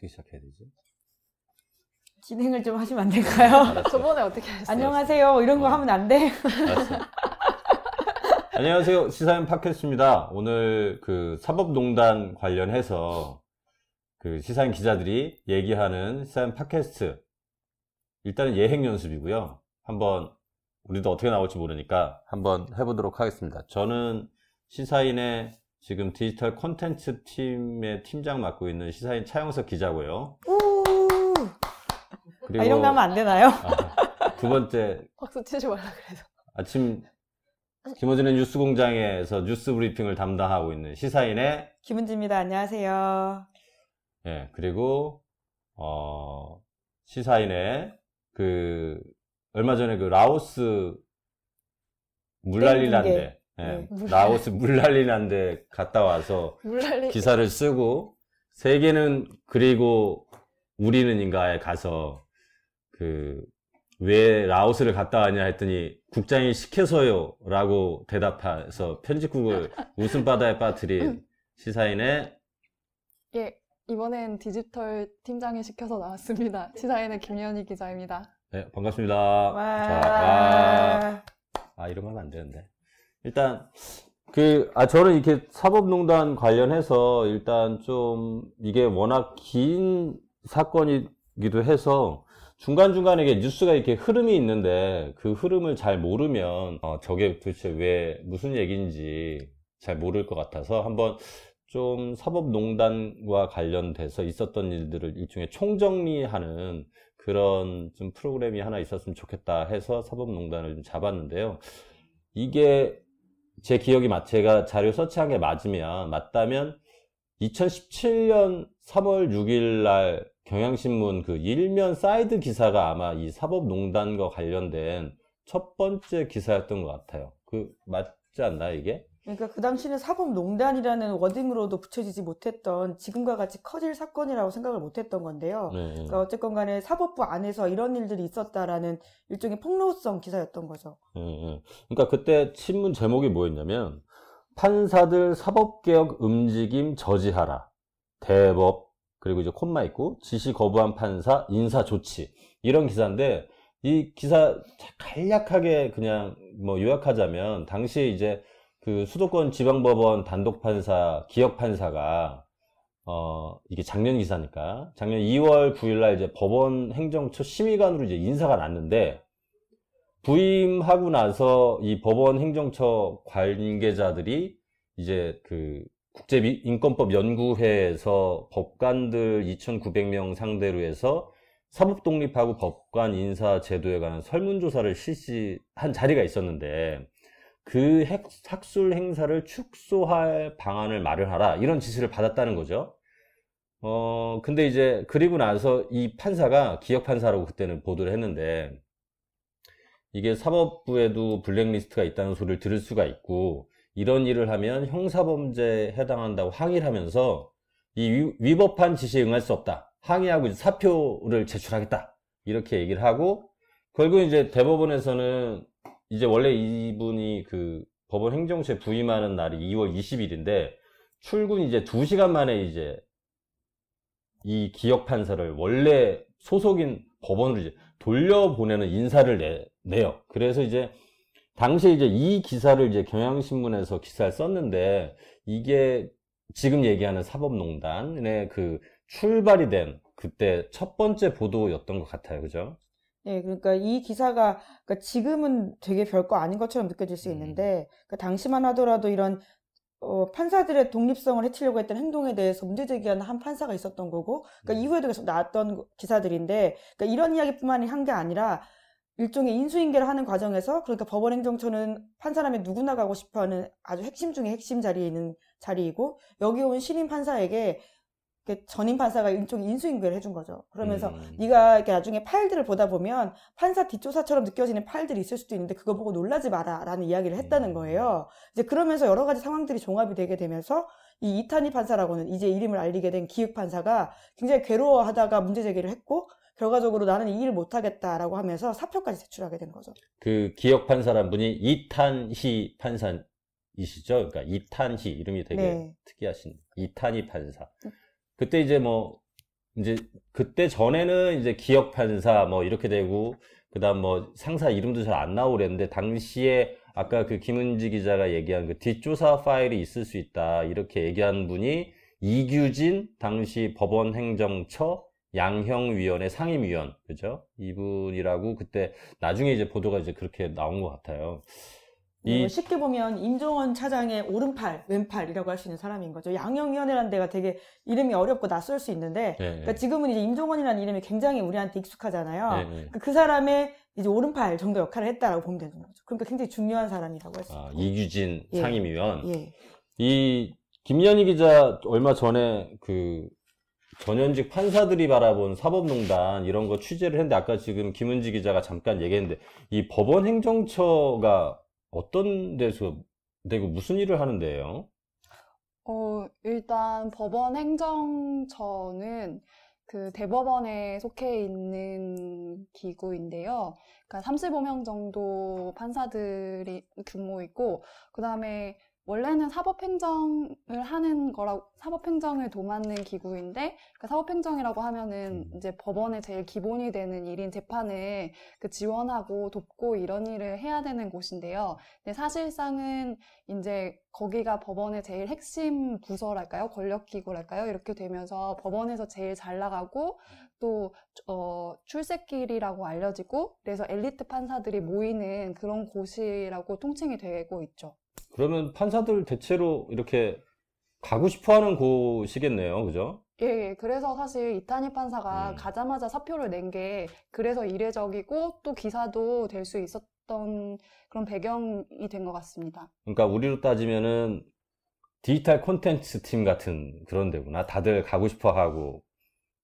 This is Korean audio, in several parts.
어떻게 시작해야 되지? 진행을 좀 하시면 안 될까요? 알았어. 저번에 어떻게 하셨어요? 안녕하세요. 이런 거 하면 안 돼? 알았어. 안녕하세요. 시사인 팟캐스트입니다. 오늘 그 사법농단 관련해서 그 시사인 기자들이 얘기하는 시사인 팟캐스트. 일단은 예행 연습이고요. 한번 우리도 어떻게 나올지 모르니까 한번 해보도록 하겠습니다. 저는 시사인의 지금 디지털 콘텐츠 팀의 팀장 맡고 있는 시사인 차영석 기자고요. 그리고 이런 거 하면 안 되나요? 두 번째 박수 치지 말라 그래서. 아침 김어준의 뉴스공장에서 뉴스 브리핑을 담당하고 있는 시사인의 김은지입니다. 안녕하세요. 예, 그리고 시사인의 그 얼마 전에 그 라오스 물난리 난데 예, 라오스 물난리 난데 갔다 와서 물난리 기사를 쓰고 세계는 그리고 우리는인가에 가서 그 왜 라오스를 갔다 왔냐 했더니 국장이 시켜서요 라고 대답해서 편집국을 웃음바다에 빠뜨린 시사인의 예, 이번엔 디지털 팀장이 시켜서 나왔습니다. 시사인의 김연희 기자입니다. 네, 반갑습니다. 와. 자, 이런 거 하면 안 되는데. 일단, 저는 이렇게 사법농단 관련해서 일단 좀 이게 워낙 긴 사건이기도 해서 중간중간에 이게 뉴스가 이렇게 흐름이 있는데 그 흐름을 잘 모르면 저게 도대체 왜 무슨 얘기인지 잘 모를 것 같아서 한번 좀 사법농단과 관련돼서 있었던 일들을 일종의 총정리하는 그런 좀 프로그램이 하나 있었으면 좋겠다 해서 사법농단을 좀 잡았는데요. 이게 제 기억이 제가 자료 서치한 게 맞다면 2017년 3월 6일 날 경향신문 그 일면 사이드 기사가 아마 이 사법농단과 관련된 첫 번째 기사였던 것 같아요. 맞지 않나 이게? 그러니까 그 당시는 사법농단이라는 워딩으로도 붙여지지 못했던 지금과 같이 커질 사건이라고 생각을 못했던 건데요. 네. 그러니까 어쨌건 간에 사법부 안에서 이런 일들이 있었다라는 일종의 폭로성 기사였던 거죠. 그러니까 그때 신문 제목이 뭐였냐면 판사들 사법개혁 움직임 저지하라. 대법 그리고 이제 콤마 있고 지시 거부한 판사 인사 조치 이런 기사인데 이 기사 간략하게 그냥 뭐 요약하자면 당시에 이제 그 수도권 지방법원 단독판사, 기역판사가, 이게 작년 기사니까, 작년 2월 9일날 이제 법원 행정처 심의관으로 이제 인사가 났는데, 부임하고 나서 이 법원 행정처 관계자들이 이제 그 국제인권법 연구회에서 법관들 2,900명 상대로 해서 사법독립하고 법관 인사 제도에 관한 설문조사를 실시한 자리가 있었는데, 그 학술 행사를 축소할 방안을 마련하라 이런 지시를 받았다는 거죠. 근데 이제 그리고 나서 이 판사가 기역판사라고 그때는 보도를 했는데 이게 사법부에도 블랙리스트가 있다는 소리를 들을 수가 있고 이런 일을 하면 형사범죄에 해당한다고 항의를 하면서 이 위법한 지시에 응할 수 없다. 항의하고 이제 사표를 제출하겠다. 이렇게 얘기를 하고 결국 이제 대법원에서는 이제 원래 이분이 그 법원 행정처에 부임하는 날이 2월 20일인데 출근 이제 2시간 만에 이제 이 기역판사를 원래 소속인 법원으로 이제 돌려보내는 인사를 내요. 그래서 이제 당시에 이제 이 기사를 이제 경향신문에서 기사를 썼는데 이게 지금 얘기하는 사법농단의 그 출발이 된 그때 첫 번째 보도였던 것 같아요. 그죠? 네, 그러니까 이 기사가 그러니까 지금은 되게 별거 아닌 것처럼 느껴질 수 있는데 그러니까 당시만 하더라도 이런 판사들의 독립성을 해치려고 했던 행동에 대해서 문제 제기하는 한 판사가 있었던 거고 그러니까 이후에도 계속 나왔던 기사들인데 그러니까 이런 이야기뿐만이 한 게 아니라 일종의 인수인계를 하는 과정에서 그러니까 법원 행정처는 판사라면 누구나 가고 싶어하는 아주 핵심 중에 핵심 자리에 있는 자리이고 여기 온 신임 판사에게 전임 판사가 일종의 인수인계를 해준 거죠. 그러면서 네가 이렇게 나중에 파일들을 보다 보면 판사 뒷조사처럼 느껴지는 파일들이 있을 수도 있는데 그거 보고 놀라지 마라라는 이야기를 했다는 거예요. 이제 그러면서 여러 가지 상황들이 종합이 되게 되면서 이 이탄희 판사라고는 이제 이름을 알리게 된 기획 판사가 굉장히 괴로워하다가 문제 제기를 했고 결과적으로 나는 이 일을 못하겠다라고 하면서 사표까지 제출하게 된 거죠. 그 기역 판사란 분이 이탄희 판사이시죠? 그러니까 이탄희 이름이 되게 특이하신 이탄희 판사. 그때 이제 뭐 이제 그때 전에는 이제 기억 판사 뭐 이렇게 되고 그다음 뭐 상사 이름도 잘 안 나오고 그랬는데 당시에 아까 그 김은지 기자가 얘기한 그 뒷조사 파일이 있을 수 있다 이렇게 얘기한 분이 이규진 당시 법원행정처 양형위원회 상임위원 그죠? 이분이라고 그때 나중에 이제 보도가 이제 그렇게 나온 것 같아요. 쉽게 보면 임종원 차장의 오른팔, 왼팔이라고 할 수 있는 사람인 거죠. 양형위원회라는 데가 되게 이름이 어렵고 낯설 수 있는데, 네, 그러니까 지금은 이제 임종원이라는 이름이 굉장히 우리한테 익숙하잖아요. 네, 네. 그러니까 그 사람의 이제 오른팔 정도 역할을 했다라고 보면 되는 거죠. 그러니까 굉장히 중요한 사람이라고 할 수 있고. 이규진 예. 상임위원. 예. 이 김연희 기자 얼마 전에 그 전현직 판사들이 바라본 사법농단 이런 거 취재를 했는데 아까 지금 김은지 기자가 잠깐 얘기했는데 이 법원행정처가 어떤 데서 되고 무슨 일을 하는 데예요? 일단 법원 행정처는 그 대법원에 속해 있는 기구인데요. 그러니까 35명 정도 판사들이 규모이고, 그 다음에 원래는 사법행정을 사법행정을 도맡는 기구인데, 그 사법행정이라고 하면은 이제 법원의 제일 기본이 되는 일인 재판을 지원하고 돕고 이런 일을 해야 되는 곳인데요. 근데 사실상은 이제 거기가 법원의 제일 핵심 부서랄까요? 권력기구랄까요? 이렇게 되면서 법원에서 제일 잘 나가고 또 출세길이라고 알려지고 그래서 엘리트 판사들이 모이는 그런 곳이라고 통칭이 되고 있죠. 그러면 판사들 대체로 이렇게 가고 싶어 하는 곳이겠네요. 그죠? 예, 그래서 사실 이탄희 판사가 가자마자 사표를 낸 게 그래서 이례적이고 또 기사도 될 수 있었던 그런 배경이 된 것 같습니다. 그러니까 우리로 따지면은 디지털 콘텐츠 팀 같은 그런 데구나. 다들 가고 싶어 하고.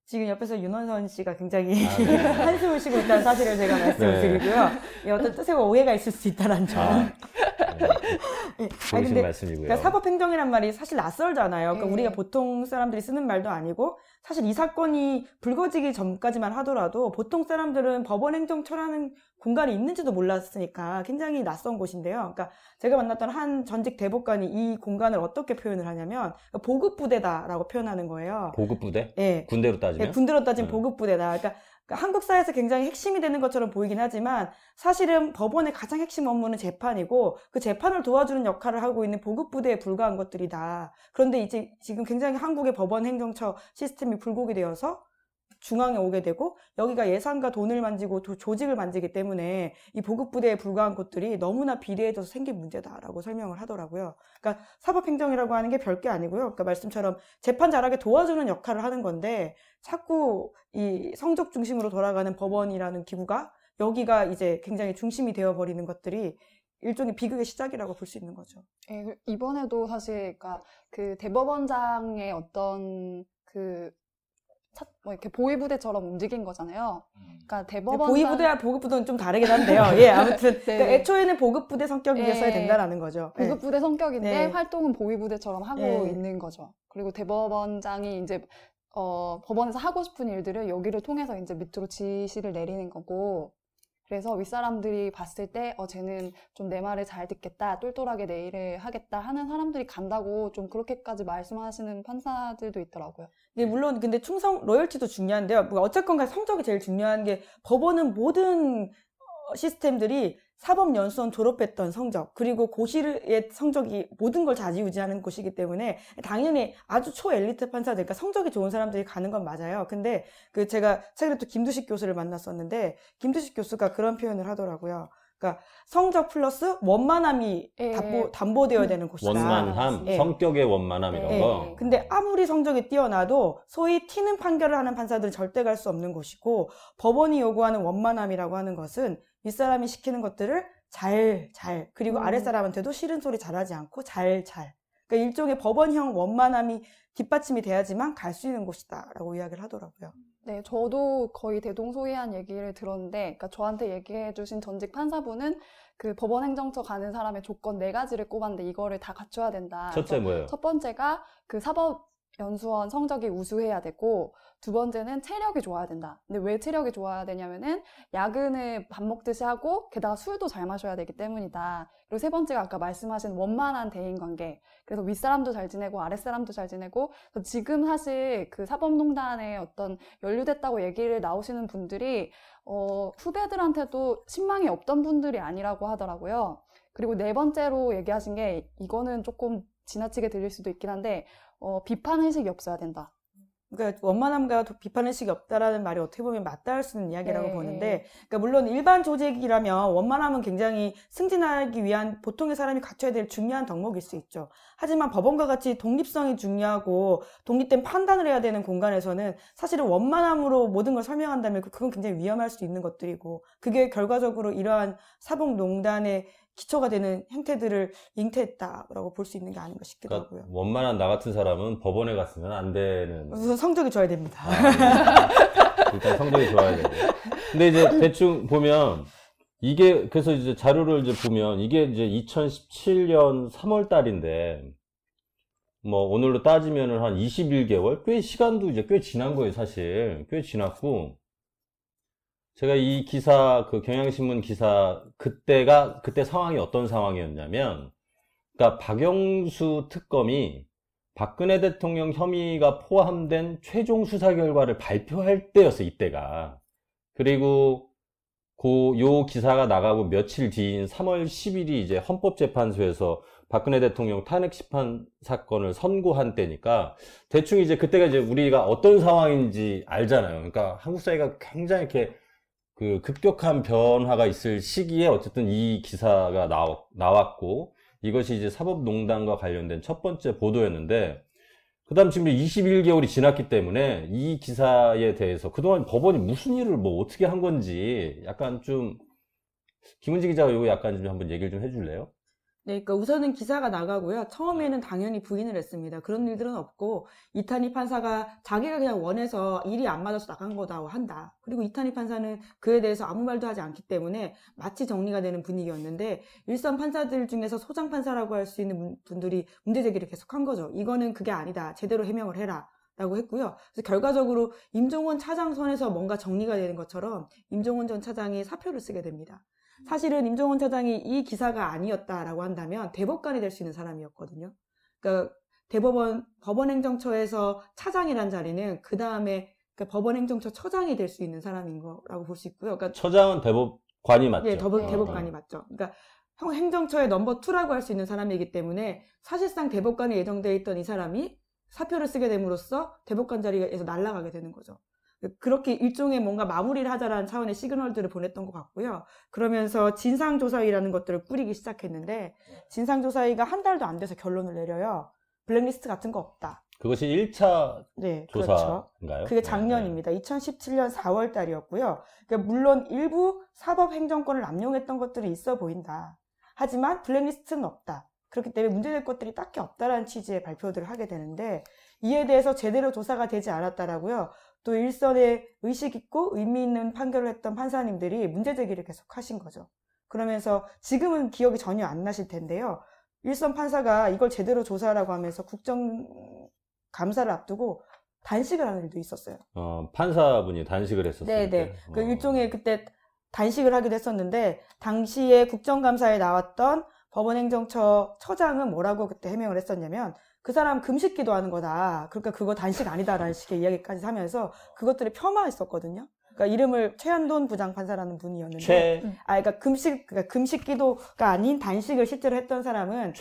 지금 옆에서 윤원선 씨가 굉장히 네. 한숨을 쉬고 있다는 사실을 제가 말씀을 드리고요. 예, 어떤 뜻의 오해가 있을 수 있다는 점. 좋으신 말씀이고요. 그러니까 사법행정이란 말이 사실 낯설잖아요. 그러니까 네. 우리가 보통 사람들이 쓰는 말도 아니고 사실 이 사건이 불거지기 전까지만 하더라도 보통 사람들은 법원행정처라는 공간이 있는지도 몰랐으니까 굉장히 낯선 곳인데요. 그러니까 제가 만났던 한 전직 대법관이 이 공간을 어떻게 표현을 하냐면 보급부대다라고 표현하는 거예요. 보급부대? 예. 군대로 따지면? 예, 군대로 따지면 보급부대다. 그러니까 한국 사회에서 굉장히 핵심이 되는 것처럼 보이긴 하지만 사실은 법원의 가장 핵심 업무는 재판이고 그 재판을 도와주는 역할을 하고 있는 보급부대에 불과한 것들이다. 그런데 이제 지금 굉장히 한국의 법원 행정처 시스템이 굴곡이 되어서 중앙에 오게 되고 여기가 예산과 돈을 만지고 조직을 만지기 때문에 이 보급부대에 불과한 것들이 너무나 비례해져서 생긴 문제다라고 설명을 하더라고요. 그러니까 사법행정이라고 하는 게 별게 아니고요. 그러니까 말씀처럼 재판 잘하게 도와주는 역할을 하는 건데 자꾸 이 성적 중심으로 돌아가는 법원이라는 기구가 여기가 이제 굉장히 중심이 되어버리는 것들이 일종의 비극의 시작이라고 볼 수 있는 거죠. 예, 이번에도 사실 그러니까 그 대법원장의 어떤 뭐 이렇게 보위부대처럼 움직인 거잖아요. 그러니까 대법원장 보위부대와 보급부대는 좀 다르긴 한데요. 예, 아무튼 네. 그러니까 애초에는 보급부대 성격이었어야 된다라는 거죠. 보급부대 성격인데 네. 활동은 보위부대처럼 하고 네. 있는 거죠. 그리고 대법원장이 이제 법원에서 하고 싶은 일들을 여기를 통해서 이제 밑으로 지시를 내리는 거고. 그래서 윗사람들이 봤을 때, 쟤는 좀 내 말을 잘 듣겠다, 똘똘하게 내 일을 하겠다 하는 사람들이 간다고 좀 그렇게까지 말씀하시는 판사들도 있더라고요. 네, 물론 근데 충성, 로열티도 중요한데요. 뭐 어쨌건 간에 성적이 제일 중요한 게 법원은 모든 시스템들이 사법연수원 졸업했던 성적 그리고 고시의 성적이 모든 걸 좌지우지하는 곳이기 때문에 당연히 아주 초엘리트 판사들 그러니까 성적이 좋은 사람들이 가는 건 맞아요. 근데 제가 최근에 또 김두식 교수를 만났었는데 김두식 교수가 그런 표현을 하더라고요. 그러니까 성적 플러스 원만함이 담보되어야 되는 곳이다. 원만함, 예. 성격의 원만함 이런 예. 거. 근데 아무리 성적이 뛰어나도 소위 튀는 판결을 하는 판사들은 절대 갈 수 없는 곳이고 법원이 요구하는 원만함이라고 하는 것은 윗사람이 시키는 것들을 잘 그리고 아랫사람한테도 싫은 소리 잘하지 않고 잘 그러니까 일종의 법원형 원만함이 뒷받침이 돼야지만 갈 수 있는 곳이다라고 이야기를 하더라고요. 네, 저도 거의 대동소이한 얘기를 들었는데, 그러니까 저한테 얘기해주신 전직 판사분은 그 법원 행정처 가는 사람의 조건 4가지를 꼽았는데 이거를 다 갖춰야 된다. 첫째 뭐예요? 첫 번째가 그 연수원 성적이 우수해야 되고, 두 번째는 체력이 좋아야 된다. 근데 왜 체력이 좋아야 되냐면은 야근을 밥 먹듯이 하고 게다가 술도 잘 마셔야 되기 때문이다. 그리고 세 번째가 아까 말씀하신 원만한 대인관계. 그래서 윗사람도 잘 지내고 아랫사람도 잘 지내고, 그래서 지금 사실 그 사법농단에 어떤 연루됐다고 얘기를 나오시는 분들이 후배들한테도 신망이 없던 분들이 아니라고 하더라고요. 그리고 네 번째로 얘기하신 게, 이거는 조금 지나치게 들릴 수도 있긴 한데, 비판 의식이 없어야 된다. 그러니까 원만함과 비판 의식이 없다라는 말이 어떻게 보면 맞닿을 수 있는 이야기라고 네. 보는데, 그러니까 물론 일반 조직이라면 원만함은 굉장히 승진하기 위한 보통의 사람이 갖춰야 될 중요한 덕목일 수 있죠. 하지만 법원과 같이 독립성이 중요하고 독립된 판단을 해야 되는 공간에서는 사실은 원만함으로 모든 걸 설명한다면 그건 굉장히 위험할 수 있는 것들이고, 그게 결과적으로 이러한 사법농단의 기초가 되는 행태들을 잉태했다라고 볼 수 있는 게 아닌가 싶기도 그러니까 하고요. 원만한 나 같은 사람은 법원에 갔으면 안 되는. 우선 성적이 좋아야 됩니다. 일단 성적이 좋아야 되고. 근데 이제 대충 보면 이게 그래서 이제 자료를 이제 보면 이게 이제 2017년 3월 달인데 뭐 오늘로 따지면은 한 21개월? 꽤 시간도 이제 꽤 지난 거예요, 사실. 꽤 지났고. 제가 이 기사, 그 경향신문 기사, 그때 상황이 어떤 상황이었냐면, 그러니까 박영수 특검이 박근혜 대통령 혐의가 포함된 최종 수사 결과를 발표할 때였어, 이때가. 그리고 요 기사가 나가고 며칠 뒤인 3월 10일이 이제 헌법재판소에서 박근혜 대통령 탄핵 심판 사건을 선고한 때니까 대충 이제 그때가 이제 우리가 어떤 상황인지 알잖아요. 그러니까 한국 사회가 굉장히 이렇게 그 급격한 변화가 있을 시기에 어쨌든 이 기사가 나왔고, 이것이 이제 사법농단과 관련된 첫 번째 보도였는데, 그 다음 지금 21개월이 지났기 때문에 이 기사에 대해서 그동안 법원이 무슨 일을 뭐 어떻게 한 건지 약간 좀, 김은지 기자가 이거 약간 좀 한번 얘기를 좀 해줄래요? 네, 그러니까 우선은 기사가 나가고요. 처음에는 당연히 부인을 했습니다. 그런 일들은 없고, 이탄희 판사가 자기가 그냥 원해서 일이 안 맞아서 나간 거다고 한다. 그리고 이탄희 판사는 그에 대해서 아무 말도 하지 않기 때문에 마치 정리가 되는 분위기였는데, 일선 판사들 중에서 소장 판사라고 할 수 있는 분들이 문제 제기를 계속한 거죠. 이거는 그게 아니다. 제대로 해명을 해라. 라고 했고요. 그래서 결과적으로 임종원 차장 선에서 뭔가 정리가 되는 것처럼 임종원 전 차장이 사표를 쓰게 됩니다. 사실은 임종원 차장이 이 기사가 아니었다라고 한다면 대법관이 될 수 있는 사람이었거든요. 그러니까 법원행정처에서 차장이란 자리는 그 다음에 법원행정처 처장이 될 수 있는 사람인 거라고 볼 수 있고요. 그러니까 처장은 대법관이 맞죠? 예, 대법관이 맞죠. 그러니까 행정처의 넘버 2라고 할 수 있는 사람이기 때문에 사실상 대법관이 예정되어 있던 이 사람이 사표를 쓰게 됨으로써 대법관 자리에서 날아가게 되는 거죠. 그렇게 일종의 뭔가 마무리를 하자라는 차원의 시그널들을 보냈던 것 같고요. 그러면서 진상조사위라는 것들을 꾸리기 시작했는데, 진상조사위가 한 달도 안 돼서 결론을 내려요. 블랙리스트 같은 거 없다. 그것이 1차 네, 조사인가요? 그렇죠. 그게 작년입니다. 2017년 4월 달이었고요. 그러니까 물론 일부 사법행정권을 남용했던 것들이 있어 보인다. 하지만 블랙리스트는 없다. 그렇기 때문에 문제될 것들이 딱히 없다라는 취지의 발표들을 하게 되는데, 이에 대해서 제대로 조사가 되지 않았다라고요. 또 일선에 의식 있고 의미 있는 판결을 했던 판사님들이 문제 제기를 계속 하신 거죠. 그러면서 지금은 기억이 전혀 안 나실 텐데요. 일선 판사가 이걸 제대로 조사하라고 하면서 국정감사를 앞두고 단식을 하는 일도 있었어요. 판사분이 단식을 했었어요. 네네. 그 일종의 그때 단식을 하기도 했었는데, 당시에 국정감사에 나왔던 법원행정처 처장은 뭐라고 그때 해명을 했었냐면, 그 사람 금식기도 하는 거다. 그러니까 그거 단식 아니다라는 식의 이야기까지 하면서 그것들을 폄하했었거든요. 그러니까 이름을 최한돈 부장판사라는 분이었는데, 그러니까 금식기도가 아닌 단식을 실제로 했던 사람은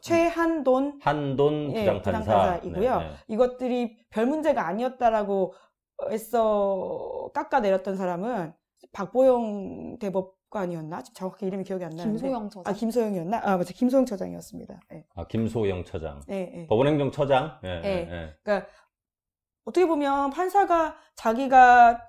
최한돈 부장판사이고요. 네. 이것들이 별 문제가 아니었다라고 애써 깎아내렸던 사람은 박보영 대법관이었나? 정확히 이름이 기억이 안 나는데. 김소영 처장. 김소영이었나? 맞아. 김소영 처장이었습니다. 네. 김소영 처장. 네. 법원행정처장? 네. 그러니까 어떻게 보면 판사가 자기가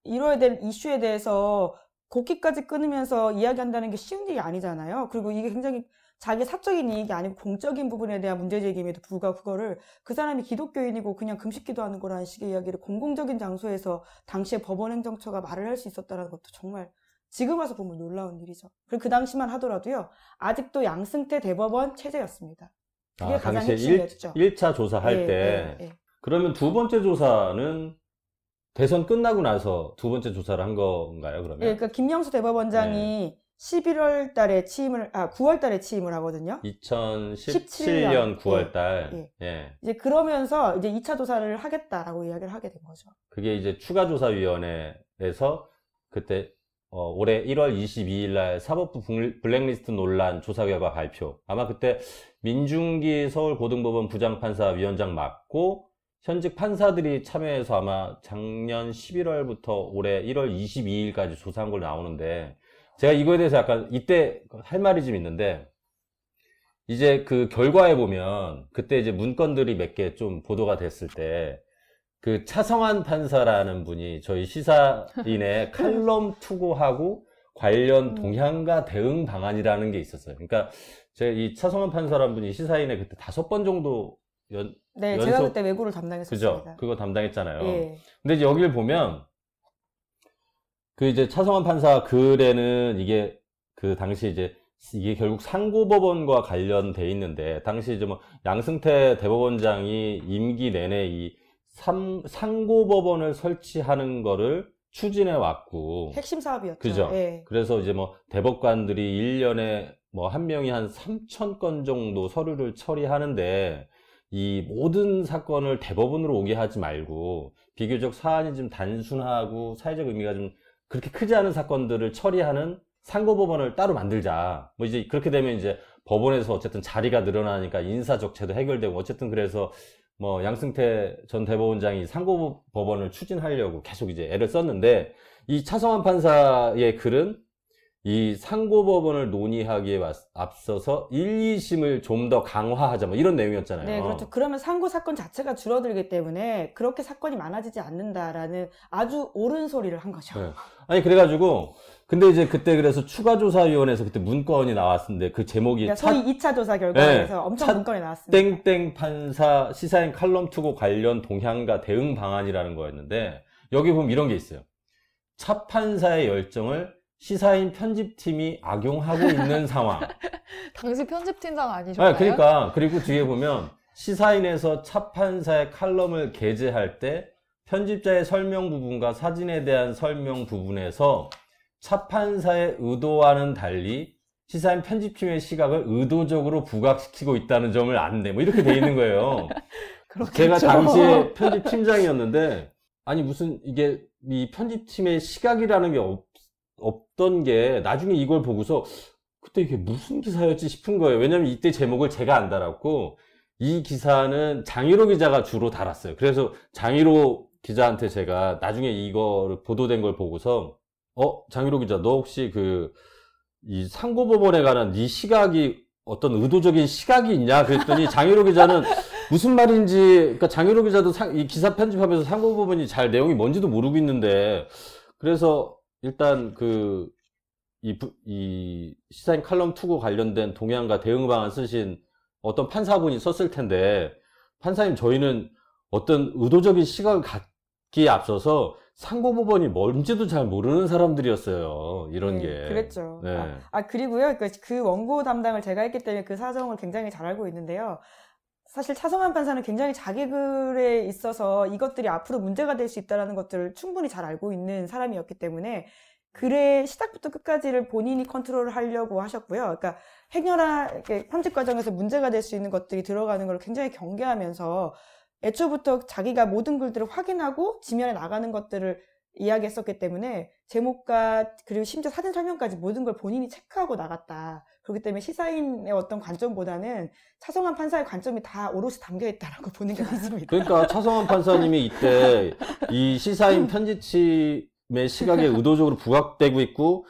이뤄야 될 이슈에 대해서 곡기까지 끊으면서 이야기한다는 게 쉬운 일이 아니잖아요. 그리고 이게 굉장히 자기 사적인 이익이 아니고 공적인 부분에 대한 문제제기임에도 불구하고 그거를 그 사람이 기독교인이고 그냥 금식기도 하는 거라는 식의 이야기를 공공적인 장소에서 당시에 법원행정처가 말을 할 수 있었다는 것도 정말 지금 와서 보면 놀라운 일이죠. 그리고 그 당시만 하더라도요, 아직도 양승태 대법원 체제였습니다. 그게 가장 당시에 핵심이었죠. 1차 조사할 예, 때 예, 예. 그러면 두 번째 조사는 대선 끝나고 나서 두 번째 조사를 한 건가요, 그러면? 예, 그러니까 김명수 대법원장이 11월 달에 9월 달에 취임을 하거든요. 2017년 9월 달. 예. 예. 이제 그러면서 이제 2차 조사를 하겠다라고 이야기를 하게 된 거죠. 그게 이제 추가조사위원회에서 그때 올해 1월 22일 날 사법부 블랙리스트 논란 조사 결과 발표. 아마 그때 민중기 서울고등법원 부장판사 위원장 맡고 현직 판사들이 참여해서 아마 작년 11월부터 올해 1월 22일까지 조사한 걸로 나오는데 제가 이거에 대해서 약간 이때 할 말이 좀 있는데 이제 그 결과에 보면 그때 이제 문건들이 몇 개 좀 보도가 됐을 때 그 차성한 판사라는 분이 저희 시사인의 칼럼 투고하고 관련 동향과 대응 방안이라는 게 있었어요. 그러니까 제가 이 차성한 판사라는 분이 시사인에 그때 5번 정도 네, 연속, 제가 그때 외고를 담당했었습니다. 그죠? 그거 담당했잖아요. 예. 근데 이제 여기를 보면 그 이제 차성환 판사 글에는 이게 그 당시 이제 이게 결국 상고법원과 관련돼 있는데 당시 이제 뭐 양승태 대법원장이 임기 내내 이 상고법원을 설치하는 거를 추진해 왔고 핵심 사업이었죠. 그죠? 예. 그래서 이제 뭐 대법관들이 1년에 뭐 한 명이 한 3,000건 정도 서류를 처리하는데 이 모든 사건을 대법원으로 오게 하지 말고 비교적 사안이 좀 단순하고 사회적 의미가 좀 그렇게 크지 않은 사건들을 처리하는 상고법원을 따로 만들자. 뭐 이제 그렇게 되면 이제 법원에서 어쨌든 자리가 늘어나니까 인사적체도 해결되고 어쨌든 그래서 뭐 양승태 전 대법원장이 상고법원을 추진하려고 계속 이제 애를 썼는데 이 차성환 판사의 글은 이 상고법원을 논의하기에 앞서서 1, 2심을 좀 더 강화하자 뭐 이런 내용이었잖아요. 네, 그렇죠. 그러면 상고 사건 자체가 줄어들기 때문에 그렇게 사건이 많아지지 않는다라는 아주 옳은 소리를 한 거죠. 네. 아니 그래가지고 근데 이제 그때 그래서 추가조사위원회에서 그때 문건이 나왔는데 그 제목이 그러니까 소위 2차 조사 결과에서 네. 엄청 문건이 나왔습니다. 땡땡 판사 시사인 칼럼 투고 관련 동향과 대응 방안이라는 거였는데 여기 보면 이런 게 있어요. 차 판사의 열정을 시사인 편집팀이 악용하고 있는 상황. 당시 편집팀장 아니셨나요? 그러니까 그리고 뒤에 보면 시사인에서 차 판사의 칼럼을 게재할 때 편집자의 설명 부분과 사진에 대한 설명 부분에서 차 판사의 의도와는 달리 시사인 편집팀의 시각을 의도적으로 부각시키고 있다는 점을 안내. 뭐 이렇게 돼 있는 거예요. 제가 당시에 편집팀장이었는데 아니 무슨 이게 이 편집팀의 시각이라는 게 없던 게 나중에 이걸 보고서 그때 이게 무슨 기사였지 싶은 거예요. 왜냐면 이때 제목을 제가 안 달았고 이 기사는 장희로 기자가 주로 달았어요. 그래서 장희로 기자한테 제가 나중에 이거 보도된 걸 보고서 장희로 기자 너 혹시 이 상고법원에 관한 네 시각이 어떤 의도적인 시각이 있냐 그랬더니 장희로 기자는 무슨 말인지 그러니까 장희로 기자도 이 기사 편집하면서 상고법원이 잘 내용이 뭔지도 모르고 있는데 그래서 일단 이 시사인 칼럼 투고 관련된 동향과 대응 방안 쓰신 어떤 판사분이 썼을 텐데 판사님 저희는 어떤 의도적인 시각을 갖기에 앞서서 상고법원이 뭔지도 잘 모르는 사람들이었어요. 이런 네, 게. 그랬죠. 네. 그리고요. 그 원고 담당을 제가 했기 때문에 그 사정을 굉장히 잘 알고 있는데요. 사실 차성환 판사는 굉장히 자기 글에 있어서 이것들이 앞으로 문제가 될 수 있다는 것들을 충분히 잘 알고 있는 사람이었기 때문에 글의 시작부터 끝까지를 본인이 컨트롤을 하려고 하셨고요. 그러니까 행여나 편집 과정에서 문제가 될 수 있는 것들이 들어가는 걸 굉장히 경계하면서 애초부터 자기가 모든 글들을 확인하고 지면에 나가는 것들을 이야기했었기 때문에 제목과 그리고 심지어 사진 설명까지 모든 걸 본인이 체크하고 나갔다. 그렇기 때문에 시사인의 어떤 관점보다는 차성환 판사의 관점이 다 오롯이 담겨있다라고 보는 게 맞습니다. 그러니까 차성환 판사님이 이때 이 시사인 편집팀의 시각에 의도적으로 부각되고 있고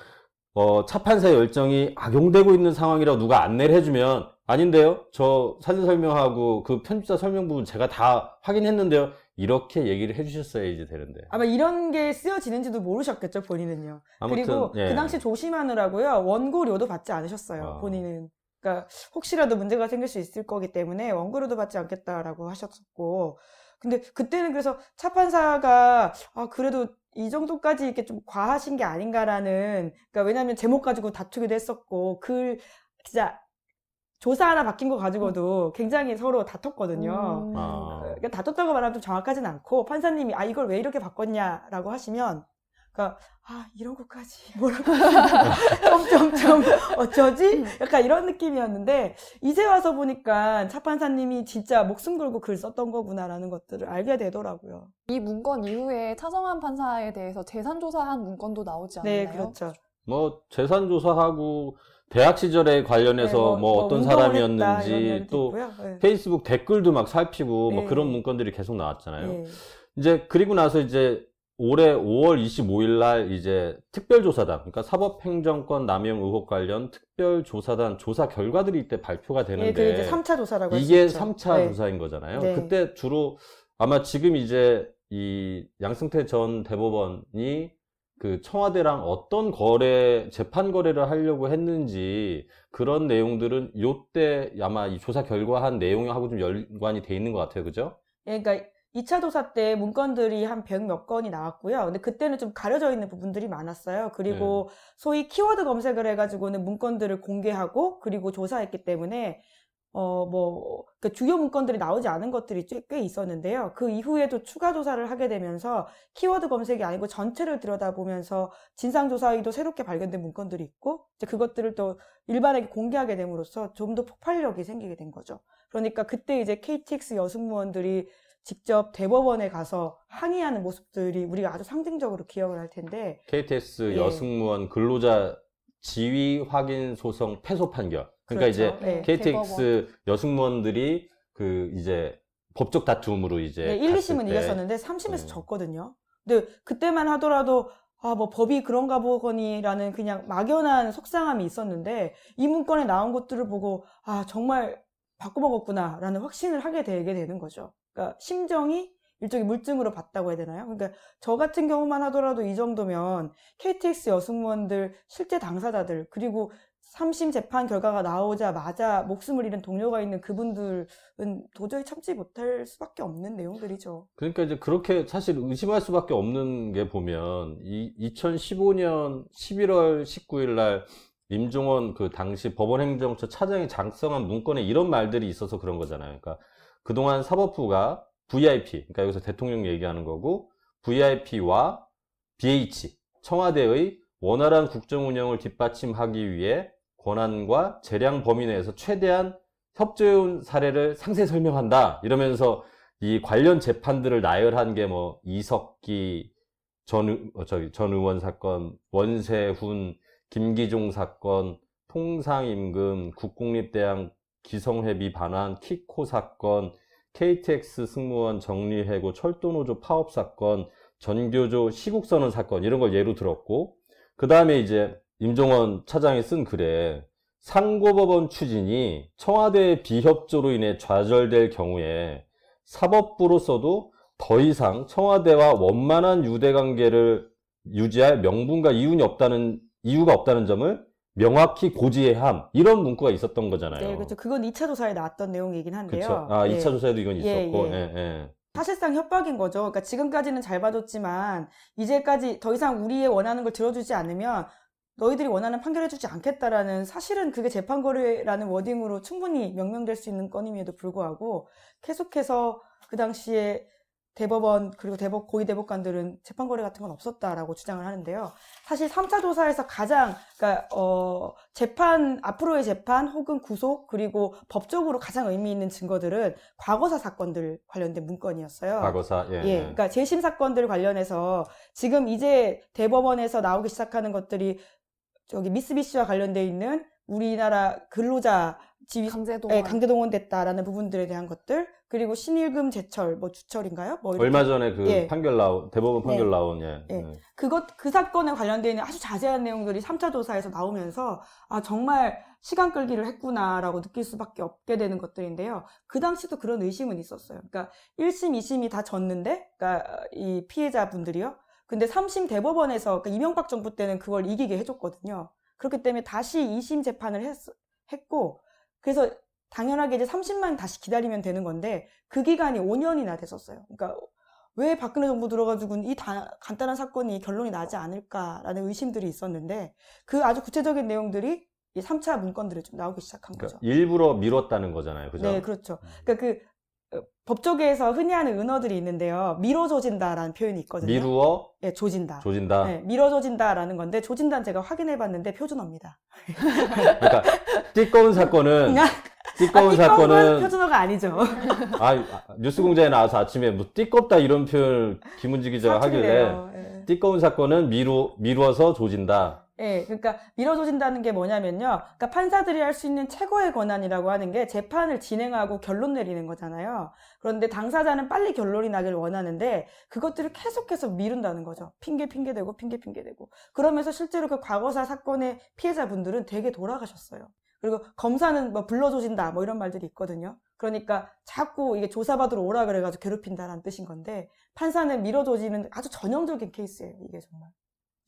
차 판사의 열정이 악용되고 있는 상황이라고 누가 안내를 해주면 아닌데요? 저 사진 설명하고 그 편집자 설명 부분 제가 다 확인했는데요? 이렇게 얘기를 해주셨어야지 되는데. 아마 이런 게 쓰여지는지도 모르셨겠죠, 본인은요. 아무튼, 그리고 예. 그 당시 조심하느라고요, 원고료도 받지 않으셨어요, 본인은. 그러니까 혹시라도 문제가 생길 수 있을 거기 때문에 원고료도 받지 않겠다라고 하셨었고. 근데 그때는 그래서 차 판사가 그래도 이 정도까지 이렇게 좀 과하신 게 아닌가라는, 그러니까 왜냐하면 제목 가지고 다투기도 했었고 진짜 조사 하나 바뀐 거 가지고도 굉장히 서로 다퉜거든요. 그러니까 다퉜다고 말하면 좀 정확하진 않고 판사님이 이걸 왜 이렇게 바꿨냐라고 하시면 그러니까 이런 것까지 뭐라고 점점점 어쩌지? 약간 이런 느낌이었는데 이제 와서 보니까 차 판사님이 진짜 목숨 걸고 글 썼던 거구나라는 것들을 알게 되더라고요. 이 문건 이후에 차성환 판사에 대해서 재산조사한 문건도 나오지 않았나요? 네, 그렇죠. 뭐 재산 조사하고 대학 시절에 관련해서 네, 뭐 어떤 운동을 사람이었는지 했다, 이런 또 있고요. 네. 페이스북 댓글도 막 살피고 뭐 네. 그런 문건들이 계속 나왔잖아요. 네. 이제 그리고 나서 이제 올해 5월 25일 날 이제 특별조사단, 그러니까 사법행정권 남용 의혹 관련 특별조사단 조사 결과들이 이때 발표가 네, 되는데 그 이제 3차 조사라고 할 수 이게 있죠. 3차 네. 조사인 거잖아요. 네. 그때 주로 아마 지금 이제 이 양승태 전 대법원이 그 청와대랑 어떤 재판 거래를 하려고 했는지 그런 내용들은 요때 아마 이 조사 결과한 내용하고 좀 연관이 돼 있는 것 같아요. 그죠? 예, 그러니까 2차 조사 때 문건들이 한 100 몇 건이 나왔고요. 근데 그때는 좀 가려져 있는 부분들이 많았어요. 그리고 소위 키워드 검색을 해가지고는 문건들을 공개하고 그리고 조사했기 때문에 그 주요 문건들이 나오지 않은 것들이 꽤 있었는데요. 그 이후에도 추가 조사를 하게 되면서 키워드 검색이 아니고 전체를 들여다보면서 진상조사위도 새롭게 발견된 문건들이 있고, 이제 그것들을 또 일반에게 공개하게 됨으로써 좀 더 폭발력이 생기게 된 거죠. 그러니까 그때 이제 KTX 여승무원들이 직접 대법원에 가서 항의하는 모습들이 우리가 아주 상징적으로 기억을 할 텐데, KTX 예. 여승무원 근로자 지위 확인 소송 패소 판결. 그러니까 그렇죠. 이제 네, KTX 여승무원들이 그 이제 법적 다툼으로 이제 네, 1, 갔을 2심은 때 이겼었는데 3심에서 졌거든요. 근데 그때만 하더라도 뭐 법이 그런가 보거니라는 그냥 막연한 속상함이 있었는데 이 문건에 나온 것들을 보고 정말 바꿔먹었구나라는 확신을 하게 되는 거죠. 그러니까 심정이 일종의 물증으로 봤다고 해야 되나요? 그러니까 저 같은 경우만 하더라도 이 정도면 KTX 여승무원들 실제 당사자들 그리고 3심 재판 결과가 나오자마자 목숨을 잃은 동료가 있는 그분들은 도저히 참지 못할 수밖에 없는 내용들이죠. 그러니까 이제 그렇게 사실 의심할 수밖에 없는 게 보면 2015년 11월 19일 날 임종원 그 당시 법원행정처 차장이 작성한 문건에 이런 말들이 있어서 그런 거잖아요. 그러니까 그동안 사법부가 VIP, 그러니까 여기서 대통령 얘기하는 거고 VIP와 BH, 청와대의 원활한 국정 운영을 뒷받침하기 위해 권한과 재량 범위 내에서 최대한 협조해온 사례를 상세히 설명한다. 이러면서 이 관련 재판들을 나열한 게 뭐 이석기 전 의원 사건, 원세훈, 김기종 사건, 통상임금, 국공립대학 기성회비 반환, 키코 사건, KTX 승무원 정리해고 철도노조 파업 사건, 전교조 시국선언 사건 이런 걸 예로 들었고 그 다음에 이제 임종원 차장이 쓴 글에 상고법원 추진이 청와대의 비협조로 인해 좌절될 경우에 사법부로서도 더 이상 청와대와 원만한 유대관계를 유지할 명분과 이유가 없다는 점을 명확히 고지해야 함. 이런 문구가 있었던 거잖아요. 네, 그렇죠. 그건 2차 조사에 나왔던 내용이긴 한데요. 그렇죠. 2차 조사에도 이건 있었고. 예. 사실상 협박인 거죠. 그러니까 지금까지는 잘 봐줬지만 이제까지 더 이상 우리의 원하는 걸 들어주지 않으면 너희들이 원하는 판결해주지 않겠다라는 사실은 그게 재판거래라는 워딩으로 충분히 명명될 수 있는 건임에도 불구하고 계속해서 그 당시에 대법원 그리고 고위 대법관들은 재판거래 같은 건 없었다라고 주장을 하는데요. 사실 3차 조사에서 가장 앞으로의 재판 혹은 구속 그리고 법적으로 가장 의미 있는 증거들은 과거사 사건들 관련된 문건이었어요. 과거사, 그러니까 재심 사건들 관련해서 지금 이제 대법원에서 나오기 시작하는 것들이 미쓰비시와 관련돼 있는 우리나라 근로자 지위 강제동원 됐다라는 부분들에 대한 것들 그리고 신일금 제철 주철인가요? 얼마 전에 대법원 판결 나온 그 사건에 관련되어 있는 아주 자세한 내용들이 3차 조사에서 나오면서 정말 시간 끌기를 했구나라고 느낄 수밖에 없게 되는 것들인데요. 그 당시도 그런 의심은 있었어요. 그러니까 1심, 2심이 다 졌는데 그러니까 이 피해자분들이요. 근데 3심 대법원에서 그러니까 이명박 정부 때는 그걸 이기게 해줬거든요. 그렇기 때문에 다시 2심 재판을 했고 그래서 당연하게 이제 3심만 다시 기다리면 되는 건데 그 기간이 5년이나 됐었어요. 그러니까 왜 박근혜 정부 들어가지고는 이 간단한 사건이 결론이 나지 않을까라는 의심들이 있었는데 그 아주 구체적인 내용들이 이 3차 문건들이 좀 나오기 시작한 그러니까 거죠. 일부러 미뤘다는 거잖아요. 그죠? 네, 그렇죠. 그러니까 법조계에서 흔히 하는 은어들이 있는데요. 미뤄 조진다라는 표현이 있거든요. 미루어 네, 조진다. 조진다. 네, 미뤄 조진다라는 건데 조진다는 제가 확인해 봤는데 표준어입니다. 그러니까 띠꺼운 사건은 띠꺼운 사건은 표준어가 아니죠. 뉴스공장에 나와서 아침에 뭐 띠껍다 이런 표현 김은지 기자가 하길래 네. 띠꺼운 사건은 미루어서 조진다. 네, 그러니까 미뤄 조진다는 게 뭐냐면요. 그러니까 판사들이 할 수 있는 최고의 권한이라고 하는 게 재판을 진행하고 결론 내리는 거잖아요. 그런데 당사자는 빨리 결론이 나길 원하는데 그것들을 계속해서 미룬다는 거죠. 핑계대고. 그러면서 실제로 그 과거사 사건의 피해자분들은 되게 돌아가셨어요. 그리고 검사는 뭐 불러조진다 뭐 이런 말들이 있거든요. 그러니까 자꾸 이게 조사받으러 오라 그래가지고 괴롭힌다라는 뜻인 건데 판사는 미뤄조지는 아주 전형적인 케이스예요. 이게 정말.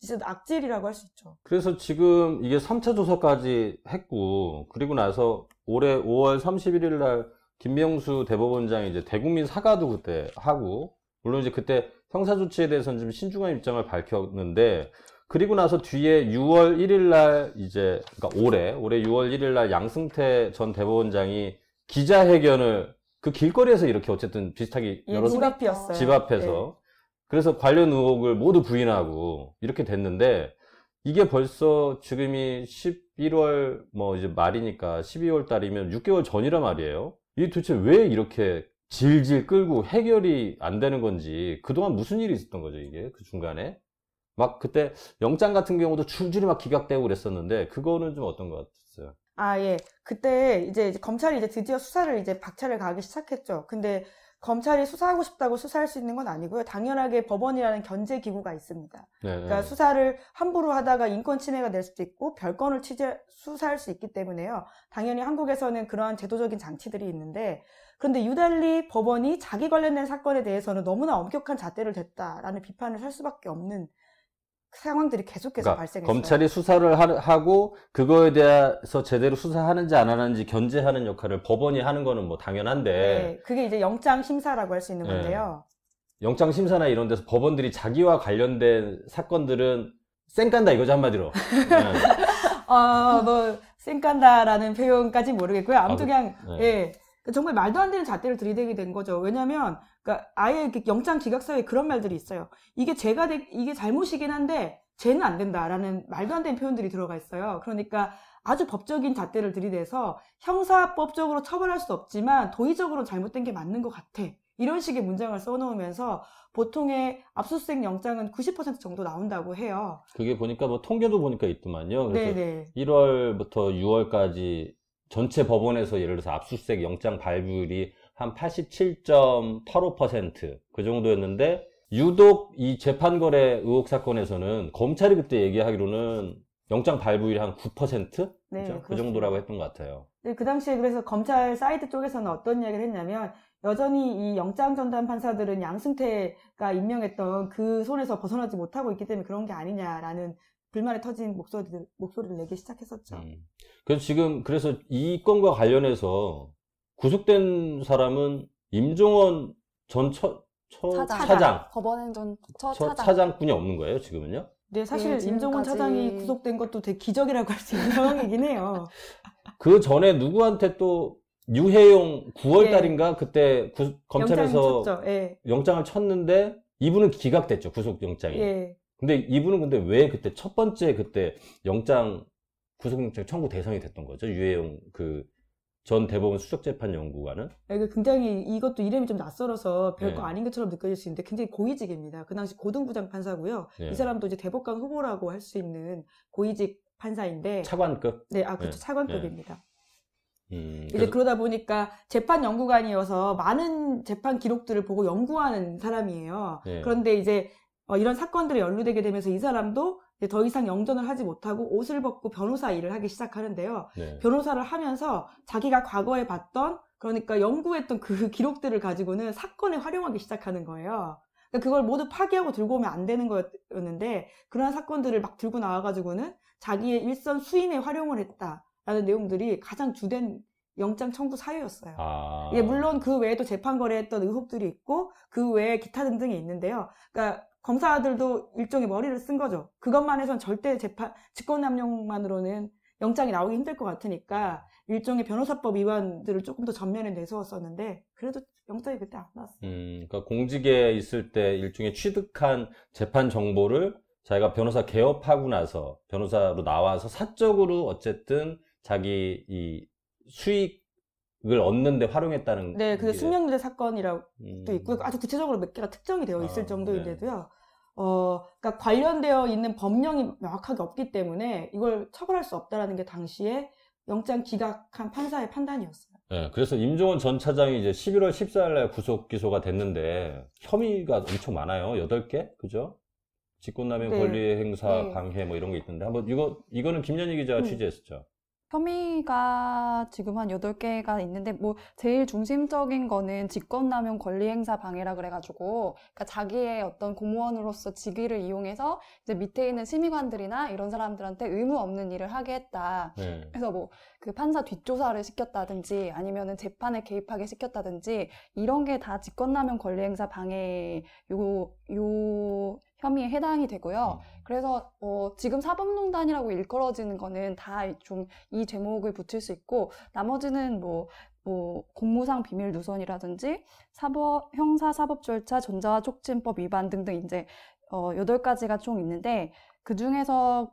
진짜 악질이라고 할 수 있죠. 그래서 지금 이게 3차 조사까지 했고, 그리고 나서 올해 5월 31일 날 김명수 대법원장이 이제 대국민 사과도 그때 하고, 물론 이제 그때 형사조치에 대해서는 좀 신중한 입장을 밝혔는데, 그리고 나서 뒤에 6월 1일 날 이제, 그러니까 올해 6월 1일 날 양승태 전 대법원장이 기자회견을 그 길거리에서 이렇게 어쨌든 비슷하게 집 앞이었어요. 집 앞에서. 네. 그래서 관련 의혹을 모두 부인하고 이렇게 됐는데 이게 벌써 지금이 11월 뭐 이제 말이니까 12월 달이면 6개월 전이란 말이에요. 이게 도대체 왜 이렇게 질질 끌고 해결이 안 되는 건지 그동안 무슨 일이 있었던 거죠, 이게 그 중간에. 막 그때 영장 같은 경우도 줄줄이 막 기각되고 그랬었는데 그거는 좀 어떤 것 같았어요? 예. 그때 이제 검찰이 이제 드디어 수사를 이제 박차를 가하기 시작했죠. 근데 검찰이 수사하고 싶다고 수사할 수 있는 건 아니고요. 당연하게 법원이라는 견제 기구가 있습니다. 네, 그러니까 수사를 함부로 하다가 인권 침해가 될 수도 있고 별건을 수사할 수 있기 때문에요. 당연히 한국에서는 그러한 제도적인 장치들이 있는데 그런데 유달리 법원이 자기 관련된 사건에 대해서는 너무나 엄격한 잣대를 댔다라는 비판을 할 수밖에 없는 상황들이 계속해서 그러니까 발생했어요. 검찰이 수사를 하고 그거에 대해서 제대로 수사하는지 안 하는지 견제하는 역할을 법원이 하는 거는 뭐 당연한데 네, 그게 이제 영장 심사라고 할 수 있는 건데요. 영장 심사나 이런 데서 법원들이 자기와 관련된 사건들은 쌩깐다 이거죠, 한마디로. 뭐 쌩깐다라는 표현까지 모르겠고요. 아무튼 그냥 예. 정말 말도 안 되는 잣대를 들이대게 된 거죠. 왜냐면, 그러니까 아예 영장 기각서에 그런 말들이 있어요. 이게 이게 잘못이긴 한데, 죄는 안 된다라는 말도 안 되는 표현들이 들어가 있어요. 그러니까 아주 법적인 잣대를 들이대서 형사법적으로 처벌할 수 없지만 도의적으로 잘못된 게 맞는 것 같아. 이런 식의 문장을 써놓으면서 보통의 압수수색 영장은 90% 정도 나온다고 해요. 그게 보니까 뭐 통계도 보니까 있더만요. 그래서 네네. 1월부터 6월까지 전체 법원에서 예를 들어서 압수수색 영장 발부율이 한 87.85% 그 정도였는데 유독 이 재판거래 의혹 사건에서는 검찰이 그때 얘기하기로는 영장 발부율이 한 9%? 네, 그렇죠? 그 정도라고 했던 것 같아요. 네, 그 당시에 그래서 검찰 사이드 쪽에서는 어떤 이야기를 했냐면 여전히 이 영장 전담 판사들은 양승태가 임명했던 그 손에서 벗어나지 못하고 있기 때문에 그런 게 아니냐라는 불만이 터진 목소리를 내기 시작했었죠. 그래서 지금 그래서 이 건과 관련해서 구속된 사람은 임종원 전 차장. 법원행정 차장뿐이 없는 거예요, 지금은요? 네, 사실 네, 임종원 차장이 구속된 것도 되게 기적이라고 할 수 있는 상황이긴 해요. 그 전에 누구한테 또 유해용 9월 달인가 그때 검찰에서 영장을 쳤는데 이분은 기각됐죠, 구속 영장이. 근데 이분은 근데 왜 그때 첫 번째 그때 구속영장 청구 대상이 됐던 거죠? 유해용 전 대법원 수석재판연구관은? 굉장히 이것도 이름이 좀 낯설어서 별거 아닌 것처럼 느껴질 수 있는데 굉장히 고위직입니다. 그 당시 고등부장 판사고요. 이 사람도 이제 대법관 후보라고 할 수 있는 고위직 판사인데. 차관급? 네, 그렇죠. 차관급입니다. 이제 그러다 보니까 재판연구관이어서 많은 재판 기록들을 보고 연구하는 사람이에요. 그런데 이제 이런 사건들이 연루되게 되면서 이 사람도 이제 더 이상 영전을 하지 못하고 옷을 벗고 변호사 일을 하기 시작하는데요. 변호사를 하면서 자기가 과거에 봤던 그러니까 연구했던 그 기록들을 가지고는 사건에 활용하기 시작하는 거예요. 그러니까 그걸 모두 파기하고 들고 오면 안 되는 거였는데 그런 사건들을 막 들고 나와가지고는 자기의 일선 수인에 활용을 했다라는 내용들이 가장 주된 영장 청구 사유였어요. 예, 물론 그 외에도 재판 거래했던 의혹들이 있고 그 외에 기타 등등이 있는데요. 그러니까 검사들도 일종의 머리를 쓴 거죠. 그것만 해서는 절대 직권남용만으로는 영장이 나오기 힘들 것 같으니까 일종의 변호사법 위반들을 조금 더 전면에 내세웠었는데 그래도 영장이 그때 안 나왔어요. 그러니까 공직에 있을 때 일종의 취득한 재판 정보를 자기가 변호사 개업하고 나서 변호사로 나와서 사적으로 어쨌든 자기 이 수익을 얻는 데 활용했다는 네, 그 게 숙명유대 사건이라고 또 있고 아주 구체적으로 몇 개가 특정이 되어 있을 정도인데도요. 그러니까 관련되어 있는 법령이 명확하게 없기 때문에 이걸 처벌할 수 없다라는 게 당시에 영장 기각한 판사의 판단이었어요. 네, 그래서 임종원 전 차장이 이제 11월 14일 날 구속 기소가 됐는데 혐의가 엄청 많아요. 8개? 그죠? 직권남용 네. 권리행사 네. 방해 뭐 이런 게 있던데 한번 이거는 김연희 기자가 취재했었죠. 혐의가 지금 한 8개가 있는데, 뭐, 제일 중심적인 거는 직권남용 권리행사 방해라 그래가지고, 그러니까 자기의 어떤 공무원으로서 직위를 이용해서 이제 밑에 있는 심의관들이나 이런 사람들한테 의무 없는 일을 하게 했다. 네. 그래서 뭐, 그 판사 뒷조사를 시켰다든지, 아니면은 재판에 개입하게 시켰다든지, 이런 게 다 직권남용 권리행사 방해 요 혐의에 해당이 되고요. 그래서 지금 사법농단이라고 일컬어지는 거는 다 좀 이 제목을 붙일 수 있고, 나머지는 뭐 공무상 비밀 누설이라든지 형사사법절차 전자촉진법 위반 등등 이제 8가지가 총 있는데, 그 중에서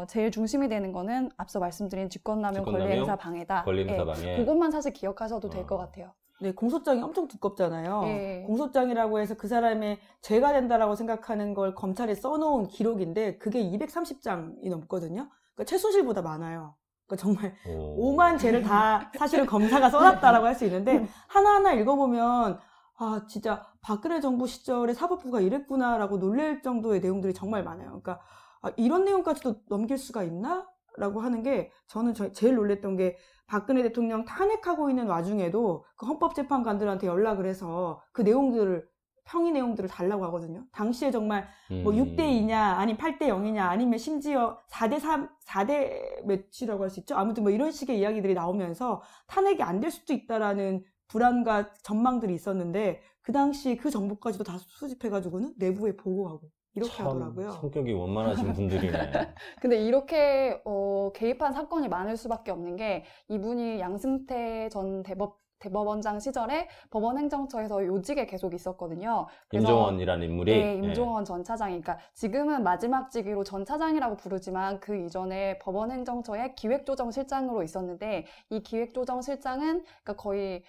제일 중심이 되는 거는 앞서 말씀드린 직권남용 권리행사 방해다. 권리행사 방해. 그것만 사실 기억하셔도 될 것 같아요. 네, 공소장이 엄청 두껍잖아요. 네. 공소장이라고 해서 그 사람의 죄가 된다라고 생각하는 걸 검찰에 써놓은 기록인데 그게 230장이 넘거든요. 그러니까 최순실보다 많아요. 그러니까 정말 오만 죄를 다 사실은 검사가 써놨다라고 할 수 있는데 하나하나 읽어보면 아 진짜 박근혜 정부 시절에 사법부가 이랬구나라고 놀랄 정도의 내용들이 정말 많아요. 그러니까 이런 내용까지도 넘길 수가 있나? 라고 하는 게 저는 제일 놀랬던 게 박근혜 대통령 탄핵하고 있는 와중에도 그 헌법재판관들한테 연락을 해서 그 내용들을 평의 내용들을 달라고 하거든요. 당시에 정말 뭐 6대2냐 아니면 8대0이냐 아니면 심지어 4대 몇이라고 할 수 있죠. 아무튼 뭐 이런 식의 이야기들이 나오면서 탄핵이 안 될 수도 있다라는 불안과 전망들이 있었는데 그 당시 그 정보까지도 다 수집해가지고는 내부에 보고하고 이렇게 하더라고요. 성격이 원만하신 분들이네. 근데 이렇게 개입한 사건이 많을 수밖에 없는 게, 이분이 양승태 전 대법원장 시절에 법원행정처에서 요직에 계속 있었거든요. 임종원이라는 인물이? 네, 임종원 전 차장이. 그러니까 지금은 마지막 직위로 전 차장이라고 부르지만 그 이전에 법원행정처의 기획조정실장으로 있었는데, 이 기획조정실장은 그러니까 거의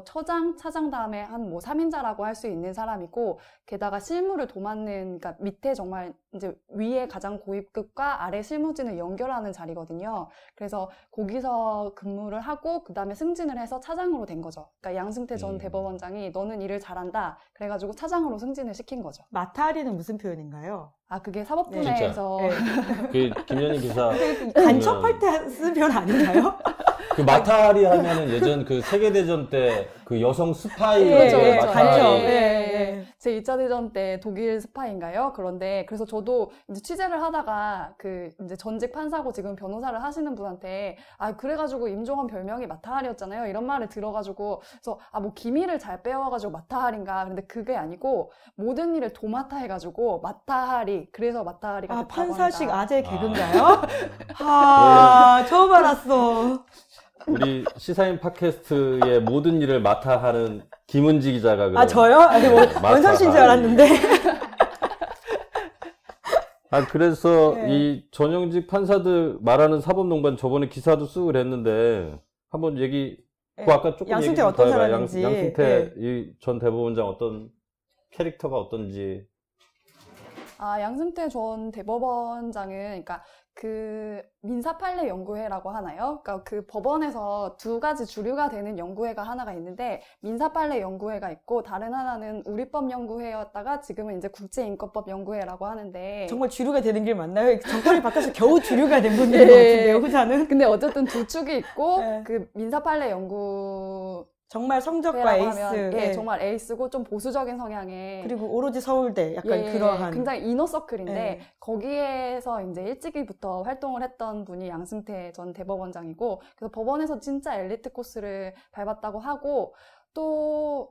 처장, 차장 다음에 한 뭐 3인자라고 할 수 있는 사람이고, 게다가 실무를 도맡는, 그러니까 밑에 정말 이제 위에 가장 고위급과 아래 실무진을 연결하는 자리거든요. 그래서 거기서 근무를 하고 그 다음에 승진을 해서 차장으로 된 거죠. 그러니까 양승태 전 대법원장이 너는 일을 잘한다 그래가지고 차장으로 승진을 시킨 거죠. 마타리는 무슨 표현인가요? 그게 사법부내에서 네. 그 김연희 기사 간첩할 때 쓴 표현 아닌가요? 그 마타리 하면은 예전 그 세계대전 때 그 여성 스파이 그렇죠, 마타리. 간첩. 제 2차 대전 때 독일 스파인가요? 그런데 그래서 저도 이제 취재를 하다가 그 이제 전직 판사고 지금 변호사를 하시는 분한테 그래가지고 임종원 별명이 마타할이었잖아요. 이런 말을 들어가지고 그래서 뭐 기밀을 잘 빼와가지고 마타할인가. 근데 그게 아니고 모든 일을 도맡아 해가지고 마타할이, 그래서 마타할이가 됐다고 판사식 합니다. 아재 개그인가요? 처음 알았어. 우리 시사인 팟캐스트의 모든 일을 맡아 하는 김은지 기자가 그럼 저요? 아니 뭐 원선 씨인 줄 알았는데. 그래서 네. 이 전형직 판사들 말하는 사법농단 저번에 기사도 쓰고 그랬는데 한번 그 아까 조금 양승태 얘기 좀 어떤 더 해봐요. 사람인지. 양승태 이 전 대법원장 어떤 캐릭터가 어떤지. 양승태 전 대법원장은, 그러니까 그 민사판례 연구회라고 하나요? 그러니까 그 법원에서 2가지 주류가 되는 연구회가 하나가 있는데, 민사판례 연구회가 있고 다른 하나는 우리법 연구회였다가 지금은 이제 국제인권법 연구회라고 하는데, 정말 주류가 되는 길 맞나요? 정권이 바뀌어서 겨우 주류가 된 분들인 것 같은데요, 후자는? 근데 어쨌든 두 축이 있고 네. 그 민사판례 연구 정말 성적과 에이스. 하면, 정말 에이스고 좀 보수적인 성향의, 그리고 오로지 서울대 약간 그러한. 굉장히 이너서클인데, 예. 거기에서 이제 일찍이부터 활동을 했던 분이 양승태 전 대법원장이고, 그래서 법원에서 진짜 엘리트 코스를 밟았다고 하고, 또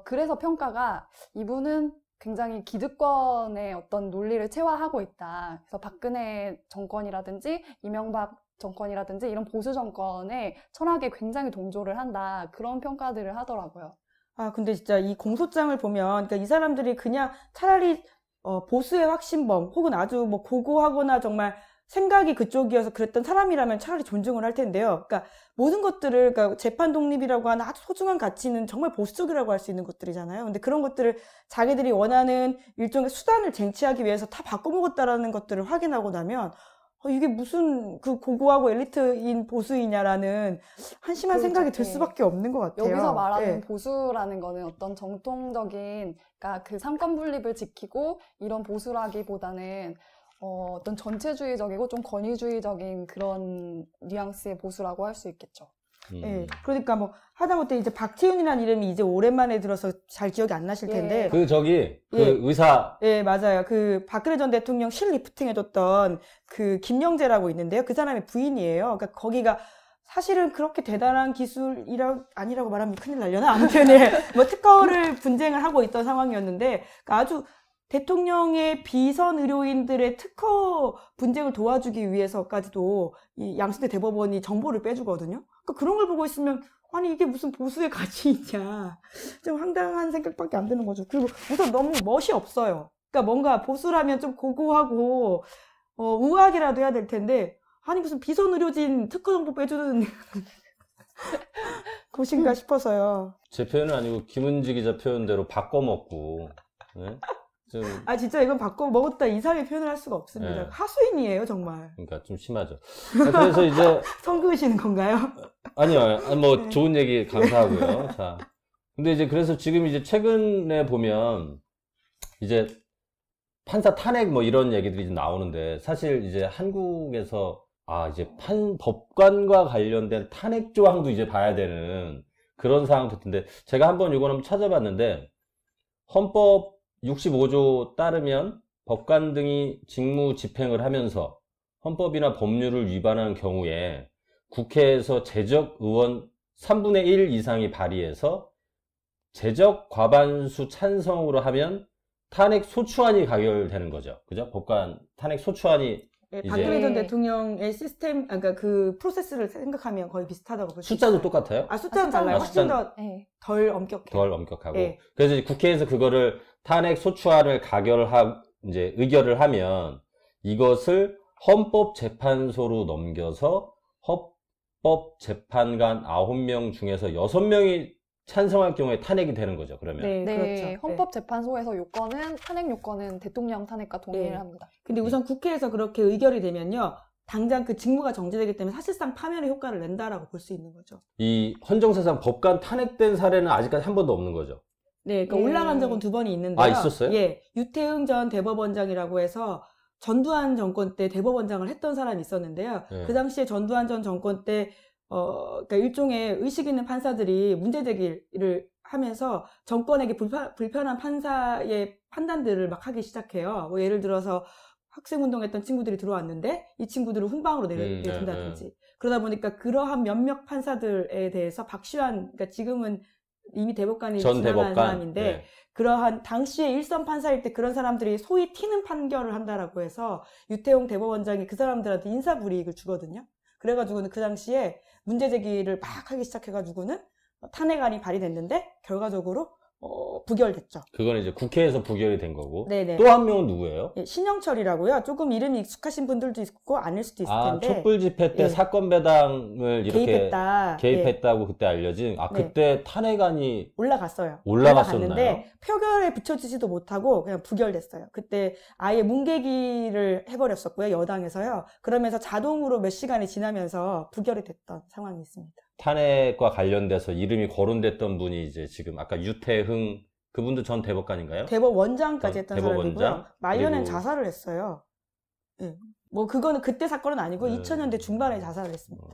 그래서 평가가 이분은 굉장히 기득권의 어떤 논리를 체화하고 있다. 그래서 박근혜 정권이라든지 이명박 정권이라든지 이런 보수 정권의 철학에 굉장히 동조를 한다. 그런 평가들을 하더라고요. 아, 근데 진짜 이 공소장을 보면, 그러니까 이 사람들이 그냥 차라리, 보수의 확신범, 혹은 아주 뭐 고고하거나 정말 생각이 그쪽이어서 그랬던 사람이라면 차라리 존중을 할 텐데요. 그러니까 모든 것들을, 그러니까 재판 독립이라고 하는 아주 소중한 가치는 정말 보수적이라고 할 수 있는 것들이잖아요. 근데 그런 것들을 자기들이 원하는 일종의 수단을 쟁취하기 위해서 다 바꿔먹었다라는 것들을 확인하고 나면, 이게 무슨 그 고고하고 엘리트인 보수이냐라는 한심한 그렇죠. 생각이 들 예. 수밖에 없는 것 같아요. 여기서 말하는 예. 보수라는 거는 어떤 정통적인, 그러니까 그 삼권 분립을 지키고 이런 보수라기보다는 어떤 전체주의적이고 좀 권위주의적인 그런 뉘앙스의 보수라고 할 수 있겠죠. 예. 그러니까 뭐 하다못해 이제 박지훈이라는 이름이 이제 오랜만에 들어서 잘 기억이 안 나실 텐데. 그 저기 그 예. 의사 예, 맞아요. 그 박근혜 전 대통령 실 리프팅 해줬던 그 김영재라고 있는데요. 그 사람의 부인이에요. 그러니까 거기가 사실은 그렇게 대단한 아니라고 말하면 큰일 날려나? 아무튼, 예. 뭐 특허를 분쟁을 하고 있던 상황이었는데, 그러니까 아주 대통령의 비선 의료인들의 특허 분쟁을 도와주기 위해서까지도 이 양승태 대법원이 정보를 빼주거든요. 그러니까 그런 걸 보고 있으면, 아니, 이게 무슨 보수의 가치이냐. 좀 황당한 생각밖에 안 드는 거죠. 그리고 우선 너무 멋이 없어요. 그러니까 뭔가 보수라면 좀 고고하고, 우아하게라도 해야 될 텐데, 아니, 무슨 비선 의료진 특허 정보 빼주는 곳인가 싶어서요. 제 표현은 아니고 김은지 기자 표현대로 바꿔먹고. 네? 좀 아, 진짜 이건 바꿔 먹었다 이상의 표현을 할 수가 없습니다. 네. 하수인이에요, 정말. 그러니까 좀 심하죠. 그래서 이제 성 그으시는 건가요? 아니요, 뭐 네. 좋은 얘기 감사하고요. 자, 근데 이제 그래서 지금 이제 최근에 보면 이제 판사 탄핵 뭐 이런 얘기들이 좀 나오는데 사실 이제 한국에서 이제 법관과 관련된 탄핵 조항도 이제 봐야 되는 그런 상황도 있는데 제가 한번 이거는 찾아봤는데 헌법 65조 따르면 법관 등이 직무 집행을 하면서 헌법이나 법률을 위반한 경우에 국회에서 제적 의원 3분의 1 이상이 발의해서 제적 과반수 찬성으로 하면 탄핵 소추안이 가결되는 거죠. 그죠? 법관 탄핵 소추안이 네, 이제 박근혜 전 대통령의 시스템, 그러니까 그 프로세스를 생각하면 거의 비슷하다고 볼 수 있어요. 숫자도 똑같아요? 숫자는 달라요. 훨씬 숫자는- 네. 덜 엄격해요. 덜 엄격하고. 네. 그래서 이제 국회에서 그거를 탄핵 소추안을 이제 의결을 하면 이것을 헌법재판소로 넘겨서 헌법재판관 9명 중에서 6명이 찬성할 경우에 탄핵이 되는 거죠, 그러면. 네, 네, 그렇죠. 헌법재판소에서 탄핵 요건은 대통령 탄핵과 동의를 네. 합니다. 근데 우선 국회에서 그렇게 의결이 되면요. 당장 그 직무가 정지되기 때문에 사실상 파면의 효과를 낸다라고 볼 수 있는 거죠. 이 헌정사상 법관 탄핵된 사례는 아직까지 한 번도 없는 거죠. 네, 그러니까 예. 올라간 적은 2번이 있는데요. 있었어요? 예, 유태흥 전 대법원장이라고 해서 전두환 정권 때 대법원장을 했던 사람이 있었는데요. 예. 그 당시에 전두환 전 정권 때 그러니까 일종의 의식 있는 판사들이 문제 제기를 하면서 정권에게 불편한 판사의 판단들을 막 하기 시작해요. 뭐 예를 들어서 학생운동했던 친구들이 들어왔는데 이 친구들을 훈방으로 내준다든지 그러다 보니까 그러한 몇몇 판사들에 대해서 박시환, 그러니까 지금은 이미 대법관이 전 지나간 대법관. 사람인데 네. 그러한 당시에 일선 판사일 때 그런 사람들이 소위 튀는 판결을 한다라고 해서 유태용 대법원장이 그 사람들한테 인사불이익을 주거든요. 그래가지고는 그 당시에 문제 제기를 막 하기 시작해가지고는 탄핵안이 발의됐는데 결과적으로 부결됐죠. 그건 이제 국회에서 부결이 된 거고. 네네. 또 한 명은 누구예요? 예, 신영철이라고요. 조금 이름이 익숙하신 분들도 있고 아닐 수도 있을 텐데. 촛불 집회 때 예. 사건 배당을 이렇게 개입했다. 고 그때 알려진. 네. 그때 탄핵안이 올라갔어요. 올라갔었나요? 올라갔는데 표결에 붙여지지도 못하고 그냥 부결됐어요. 그때 아예 문개기를 해버렸었고요. 여당에서요. 그러면서 자동으로 몇 시간이 지나면서 부결이 됐던 상황이 있습니다. 탄핵과 관련돼서 이름이 거론됐던 분이 이제 지금 아까 유태흥 그분도 전 대법관인가요? 대법원장까지 했던 대법원장? 사람이고요. 말년엔 그리고- 자살을 했어요. 예. 뭐 그거는 그때 사건은 아니고 네. 2000년대 중반에 자살을 했습니다.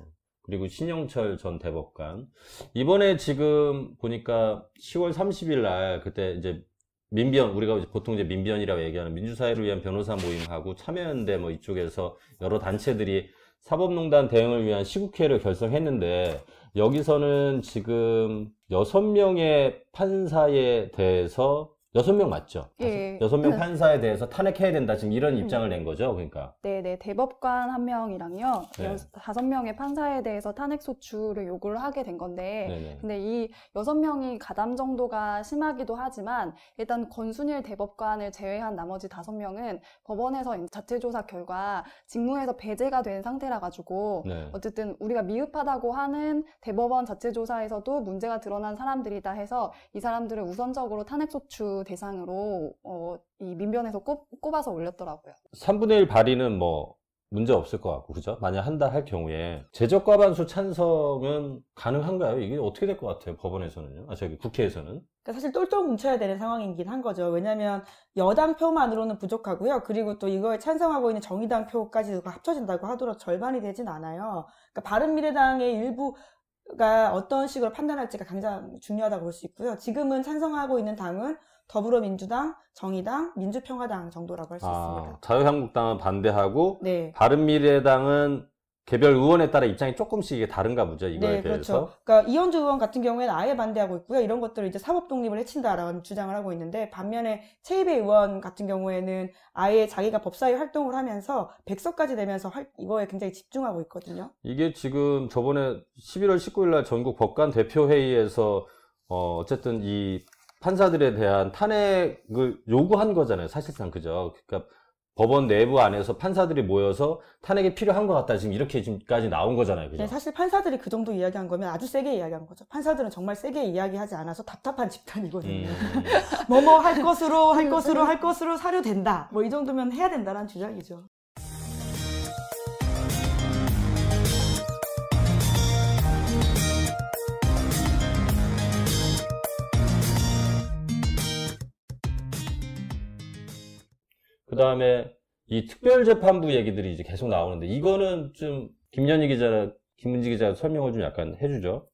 그리고 신영철 전 대법관. 이번에 지금 보니까 10월 30일 날 그때 이제 민변, 우리가 보통 이제 민변이라고 얘기하는 민주사회를 위한 변호사 모임하고 참여연대 뭐 이쪽에서 여러 단체들이 사법농단 대응을 위한 시국회를 결성했는데 여기서는 지금 6명의 판사에 대해서 6명 맞죠? 예. 6명 판사에 대해서 탄핵해야 된다. 지금 이런 입장을 낸 거죠. 그러니까. 네네. 대법관 1명이랑요. 네. 5명의 판사에 대해서 탄핵소추를 요구를 하게 된 건데, 네네. 근데 이 6명이 가담 정도가 심하기도 하지만, 일단 권순일 대법관을 제외한 나머지 5명은 법원에서 자체조사 결과 직무에서 배제가 된 상태라 가지고, 네. 어쨌든 우리가 미흡하다고 하는 대법원 자체조사에서도 문제가 드러난 사람들이다 해서 이 사람들을 우선적으로 탄핵소추 대상으로 이 민변에서 꼽아서 올렸더라고요. 3분의 1 발의는 뭐 문제 없을 것 같고, 그죠? 만약 한다 할 경우에 제적과반수 찬성은 가능한가요? 이게 어떻게 될 것 같아요? 법원에서는요? 국회에서는? 그러니까 사실 똘똘 뭉쳐야 되는 상황이긴 한 거죠. 왜냐하면 여당 표만으로는 부족하고요. 그리고 또 이거에 찬성하고 있는 정의당 표까지 합쳐진다고 하더라도 절반이 되진 않아요. 그러니까 바른미래당의 일부가 어떤 식으로 판단할지가 가장 중요하다고 볼 수 있고요. 지금은 찬성하고 있는 당은 더불어민주당, 정의당, 민주평화당 정도라고 할 수 있습니다. 자유한국당은 반대하고 네. 바른미래당은 개별 의원에 따라 입장이 조금씩 이게 다른가 보죠. 이거에 네, 대해서. 그렇죠. 그러니까 이현주 의원 같은 경우에는 아예 반대하고 있고요. 이런 것들을 이제 사법 독립을 해친다라는 주장을 하고 있는데, 반면에 최이배 의원 같은 경우에는 아예 자기가 법사위 활동을 하면서 100석까지 내면서 이거에 굉장히 집중하고 있거든요. 이게 지금 저번에 11월 19일 날 전국 법관 대표회의에서 어쨌든 이 판사들에 대한 탄핵을 요구한 거잖아요. 사실상 그죠. 그러니까 법원 내부 안에서 판사들이 모여서 탄핵이 필요한 것 같다. 지금 이렇게 지금까지 나온 거잖아요. 그죠? 네, 사실 판사들이 그 정도 이야기한 거면 아주 세게 이야기한 거죠. 판사들은 정말 세게 이야기하지 않아서 답답한 집단이거든요. 뭐뭐 할 것으로 사료된다. 뭐 이 정도면 해야 된다라는 주장이죠. 그 다음에 이 특별재판부 얘기들이 이제 계속 나오는데, 이거는 좀 김문지 기자가 설명을 좀 약간 해주죠.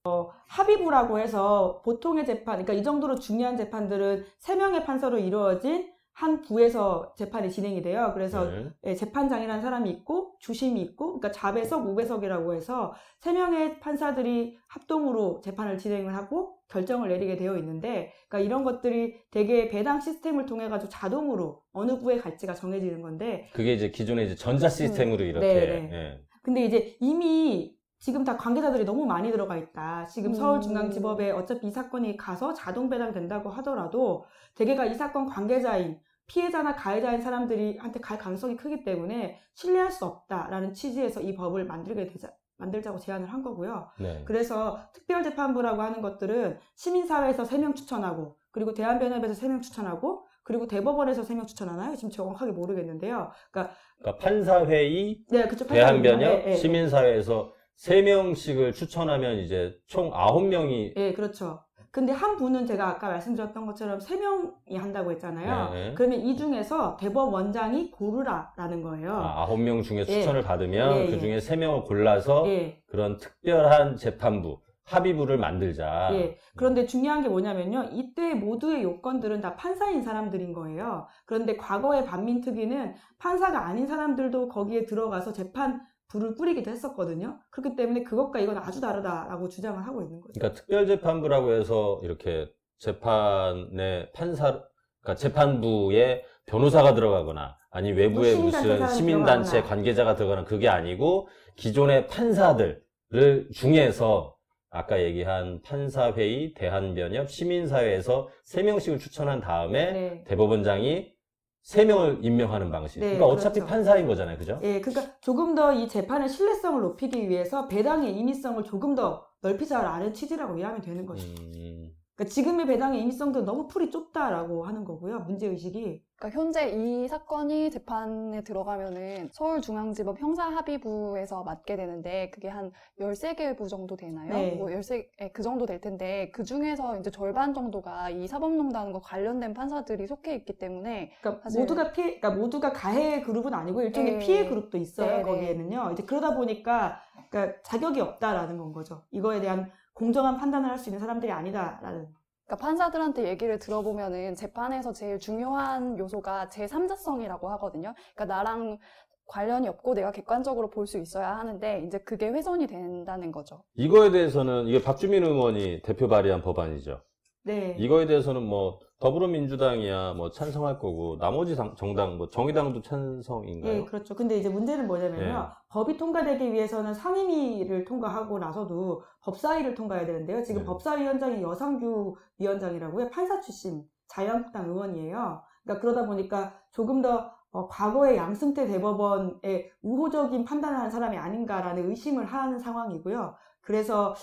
합의부라고 해서 보통의 재판, 그러니까 이 정도로 중요한 재판들은 3명의 판사로 이루어진 한 부에서 재판이 진행이 돼요. 그래서 네. 재판장이라는 사람이 있고 주심이 있고, 그러니까 좌배석, 우배석이라고 해서 3명의 판사들이 합동으로 재판을 진행을 하고 결정을 내리게 되어 있는데, 그러니까 이런 것들이 되게 배당 시스템을 통해 가지고 자동으로 어느 부에 갈지가 정해지는 건데, 그게 이제 기존의 이제 전자 시스템으로 이렇게. 네네. 예. 근데 이제 이미 지금 다 관계자들이 너무 많이 들어가 있다. 지금 서울중앙지법에 어차피 이 사건이 가서 자동 배당된다고 하더라도 대개가 이 사건 관계자인 피해자나 가해자인 사람들이한테 갈 가능성이 크기 때문에 신뢰할 수 없다라는 취지에서 이 법을 만들자고 제안을 한 거고요. 네. 그래서 특별재판부라고 하는 것들은 시민사회에서 3명 추천하고, 그리고 대한변협에서 3명 추천하고, 그리고 대법원에서 3명 추천하나요? 지금 정확하게 모르겠는데요. 그러니까 판사회의, 네, 그쵸, 대한변협, 네. 시민사회에서 3명씩을 추천하면 이제 총 9명이. 네, 그렇죠. 근데 한 분은 제가 아까 말씀드렸던 것처럼 3명이 한다고 했잖아요. 네. 그러면 이 중에서 대법원장이 고르라라는 거예요. 9명 중에 추천을 예. 받으면 예, 그 중에 3명을 골라서 예. 그런 특별한 재판부, 합의부를 만들자. 예. 그런데 중요한 게 뭐냐면요. 이때 모두의 요건들은 다 판사인 사람들인 거예요. 그런데 과거의 반민특위는 판사가 아닌 사람들도 거기에 들어가서 재판 불을 뿌리기도 했었거든요. 그렇기 때문에 그것과 이건 아주 다르다라고 주장을 하고 있는 거죠. 그러니까 특별재판부라고 해서 이렇게 재판의 그러니까 재판부에 변호사가 들어가거나 아니 외부에 무슨 시민단체 관계자가 들어가는 그게 아니고 기존의 판사들을 중에서 아까 얘기한 판사회의, 대한변협, 시민사회에서 3명씩을 추천한 다음에 네. 대법원장이 3명을 임명하는 방식. 네, 그러니까 어차피 그렇죠. 판사인 거잖아요. 그죠? 예, 그러니까 조금 더 이 재판의 신뢰성을 높이기 위해서 배당의 임의성을 조금 더 넓히자라는 취지라고 이해하면 되는 것이죠. 그러니까 지금의 배당의 임의성도 너무 풀이 좁다라고 하는 거고요. 문제의식이. 그러니까 현재 이 사건이 재판에 들어가면은 서울중앙지법 형사합의부에서 맡게 되는데 그게 한 13개 부 정도 되나요? 네. 뭐 13, 그 정도 될 텐데 그 중에서 이제 절반 정도가 이 사법농단과 관련된 판사들이 속해 있기 때문에 그러니까 사실 그러니까 모두가 가해 그룹은 아니고 일종의 네. 피해 그룹도 있어요. 네, 거기에는요. 이제 그러다 보니까 그러니까 자격이 없다라는 건 거죠. 이거에 대한 공정한 판단을 할 수 있는 사람들이 아니다라는. 그러니까 판사들한테 얘기를 들어보면은 재판에서 제일 중요한 요소가 제3자성이라고 하거든요. 그러니까 나랑 관련이 없고 내가 객관적으로 볼 수 있어야 하는데 이제 그게 훼손이 된다는 거죠. 이거에 대해서는 이게 박주민 의원이 대표 발의한 법안이죠. 네. 이거에 대해서는 뭐 더불어민주당이야 뭐 찬성할 거고 나머지 정당 뭐 정의당도 찬성인가요? 예, 그렇죠. 근데 이제 문제는 뭐냐면요. 네. 법이 통과되기 위해서는 상임위를 통과하고 나서도 법사위를 통과해야 되는데요. 지금 네. 법사위원장이 여상규 위원장이라고요. 판사 출신 자유한국당 의원이에요. 그러니까 그러다 보니까 조금 더 과거의 양승태 대법원의 우호적인 판단을 한 사람이 아닌가라는 의심을 하는 상황이고요. 그래서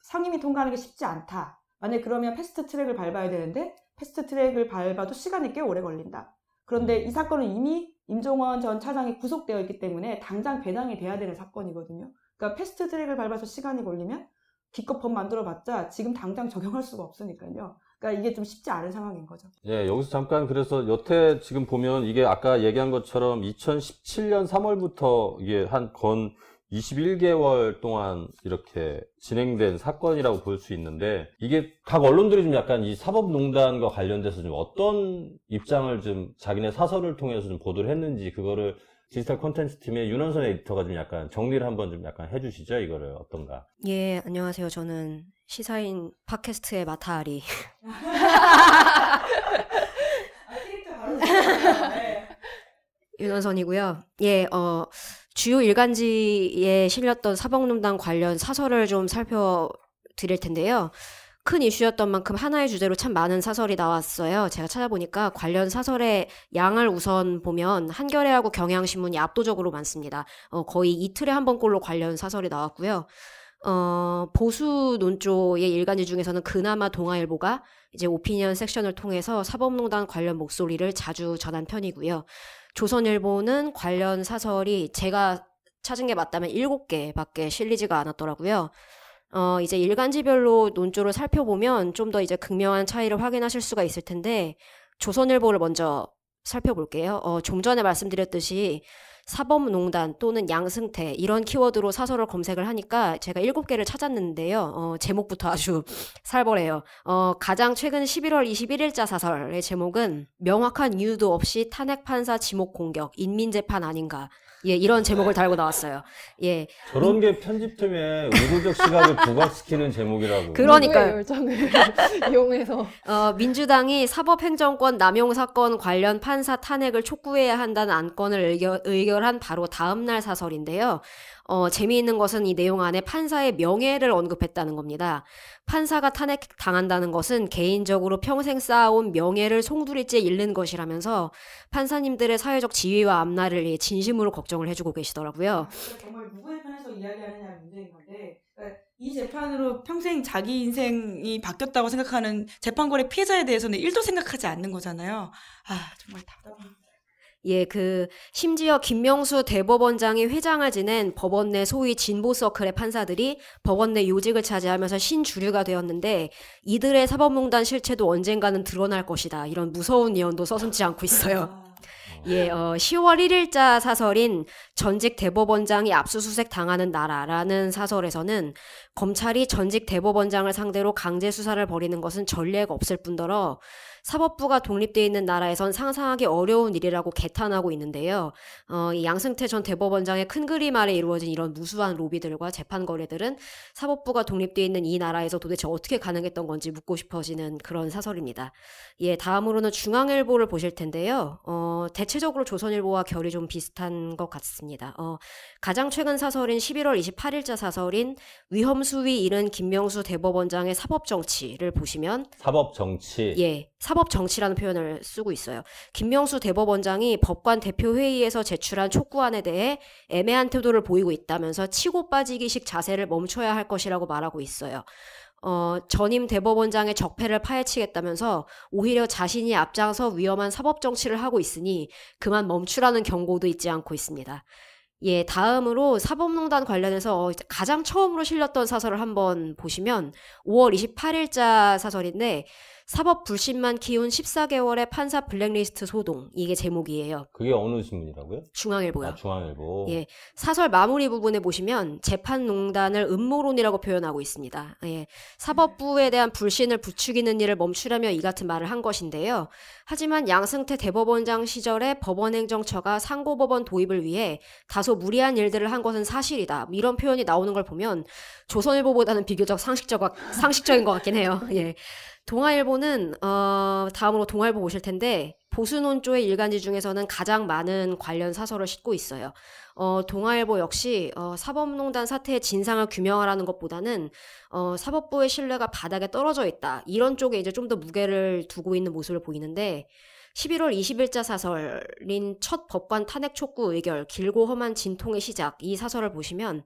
상임위 통과하는 게 쉽지 않다. 만약에 그러면 패스트 트랙을 밟아야 되는데 패스트 트랙을 밟아도 시간이 꽤 오래 걸린다. 그런데 이 사건은 이미 임종원 전 차장이 구속되어 있기 때문에 당장 배당이 돼야 되는 사건이거든요. 그러니까 패스트 트랙을 밟아서 시간이 걸리면 기껏 법 만들어봤자 지금 당장 적용할 수가 없으니까요. 그러니까 이게 좀 쉽지 않은 상황인 거죠. 예, 여기서 잠깐 그래서 여태 지금 보면 이게 아까 얘기한 것처럼 2017년 3월부터 이게 한 건 21개월 동안 이렇게 진행된 사건이라고 볼 수 있는데 이게 각 언론들이 좀 약간 이 사법농단과 관련돼서 좀 어떤 입장을 좀 자기네 사설을 통해서 좀 보도를 했는지 그거를 디지털 콘텐츠 팀의 윤원선 에디터가 좀 약간 정리를 한번 좀 약간 해주시죠. 이거를 어떤가? 예, 안녕하세요. 저는 시사인 팟캐스트의 마타아리. 윤원선이고요. 예, 주요 일간지에 실렸던 사법농단 관련 사설을 좀 살펴드릴 텐데요. 큰 이슈였던 만큼 하나의 주제로 참 많은 사설이 나왔어요. 제가 찾아보니까 관련 사설의 양을 우선 보면 한겨레하고 경향신문이 압도적으로 많습니다. 거의 이틀에 한 번꼴로 관련 사설이 나왔고요. 보수 논조의 일간지 중에서는 그나마 동아일보가 이제 오피니언 섹션을 통해서 사법농단 관련 목소리를 자주 전한 편이고요. 조선일보는 관련 사설이 제가 찾은 게 맞다면 7개밖에 실리지가 않았더라고요. 이제 일간지별로 논조를 살펴보면 좀 더 이제 극명한 차이를 확인하실 수가 있을 텐데, 조선일보를 먼저 살펴볼게요. 좀 전에 말씀드렸듯이 사법농단 또는 양승태 이런 키워드로 사설을 검색을 하니까 제가 7개를 찾았는데요. 제목부터 아주 살벌해요. 가장 최근 11월 21일자 사설의 제목은 명확한 이유도 없이 탄핵 판사 지목 공격, 인민재판 아닌가. 예, 이런 제목을 달고 나왔어요. 예. 저런 게 편집팀의 의도적 시각을 부각시키는 제목이라고. 그러니까요. 열정을 이용해서 민주당이 사법행정권 남용 사건 관련 판사 탄핵을 촉구해야 한다는 안건을 의결한 바로 다음날 사설인데요. 재미있는 것은 이 내용 안에 판사의 명예를 언급했다는 겁니다. 판사가 탄핵당한다는 것은 개인적으로 평생 쌓아온 명예를 송두리째 잃는 것이라면서 판사님들의 사회적 지위와 앞날을 진심으로 걱정을 해주고 계시더라고요. 정말 누구의 편에서 이야기하느냐는 문제인 건데, 그러니까 이 재판으로 평생 자기 인생이 바뀌었다고 생각하는 재판권의 피해자에 대해서는 1도 생각하지 않는 거잖아요. 정말 답답합니다. 예, 심지어 김명수 대법원장이 회장을 지낸 법원 내 소위 진보 서클의 판사들이 법원 내 요직을 차지하면서 신주류가 되었는데 이들의 사법농단 실체도 언젠가는 드러날 것이다. 이런 무서운 예언도 서슴지 않고 있어요. 예, 10월 1일자 사설인 전직 대법원장이 압수수색 당하는 나라라는 사설에서는 검찰이 전직 대법원장을 상대로 강제 수사를 벌이는 것은 전례가 없을 뿐더러 사법부가 독립되어 있는 나라에선 상상하기 어려운 일이라고 개탄하고 있는데요. 이 양승태 전 대법원장의 큰 그림 아래 이루어진 이런 무수한 로비들과 재판 거래들은 사법부가 독립되어 있는 이 나라에서 도대체 어떻게 가능했던 건지 묻고 싶어지는 그런 사설입니다. 예, 다음으로는 중앙일보를 보실 텐데요. 대체적으로 조선일보와 결이 좀 비슷한 것 같습니다. 가장 최근 사설인 11월 28일자 사설인 위험수위 잃은 김명수 대법원장의 사법정치를 보시면 사법정치. 예, 사법정치라는 표현을 쓰고 있어요. 김명수 대법원장이 법관 대표회의에서 제출한 촉구안에 대해 애매한 태도를 보이고 있다면서 치고 빠지기식 자세를 멈춰야 할 것이라고 말하고 있어요. 전임 대법원장의 적폐를 파헤치겠다면서 오히려 자신이 앞장서 위험한 사법정치를 하고 있으니 그만 멈추라는 경고도 잊지 않고 있습니다. 예, 다음으로 사법농단 관련해서 가장 처음으로 실렸던 사설을 한번 보시면 5월 28일자 사설인데 사법 불신만 키운 14개월의 판사 블랙리스트 소동, 이게 제목이에요. 그게 어느 신문이라고요? 중앙일보요. 중앙일보. 예, 사설 마무리 부분에 보시면 재판농단을 음모론이라고 표현하고 있습니다. 예, 사법부에 대한 불신을 부추기는 일을 멈추려며 이 같은 말을 한 것인데요. 하지만 양승태 대법원장 시절에 법원행정처가 상고법원 도입을 위해 다소 무리한 일들을 한 것은 사실이다. 이런 표현이 나오는 걸 보면 조선일보보다는 비교적 상식적인 것 같긴 해요. 예. 동아일보는 다음으로 동아일보 보실 텐데 보수 논조의 일간지 중에서는 가장 많은 관련 사설을 싣고 있어요. 동아일보 역시 사법농단 사태의 진상을 규명하라는 것보다는 사법부의 신뢰가 바닥에 떨어져 있다. 이런 쪽에 이제 좀 더 무게를 두고 있는 모습을 보이는데 11월 20일자 사설인 첫 법관 탄핵 촉구 의결 길고 험한 진통의 시작 이 사설을 보시면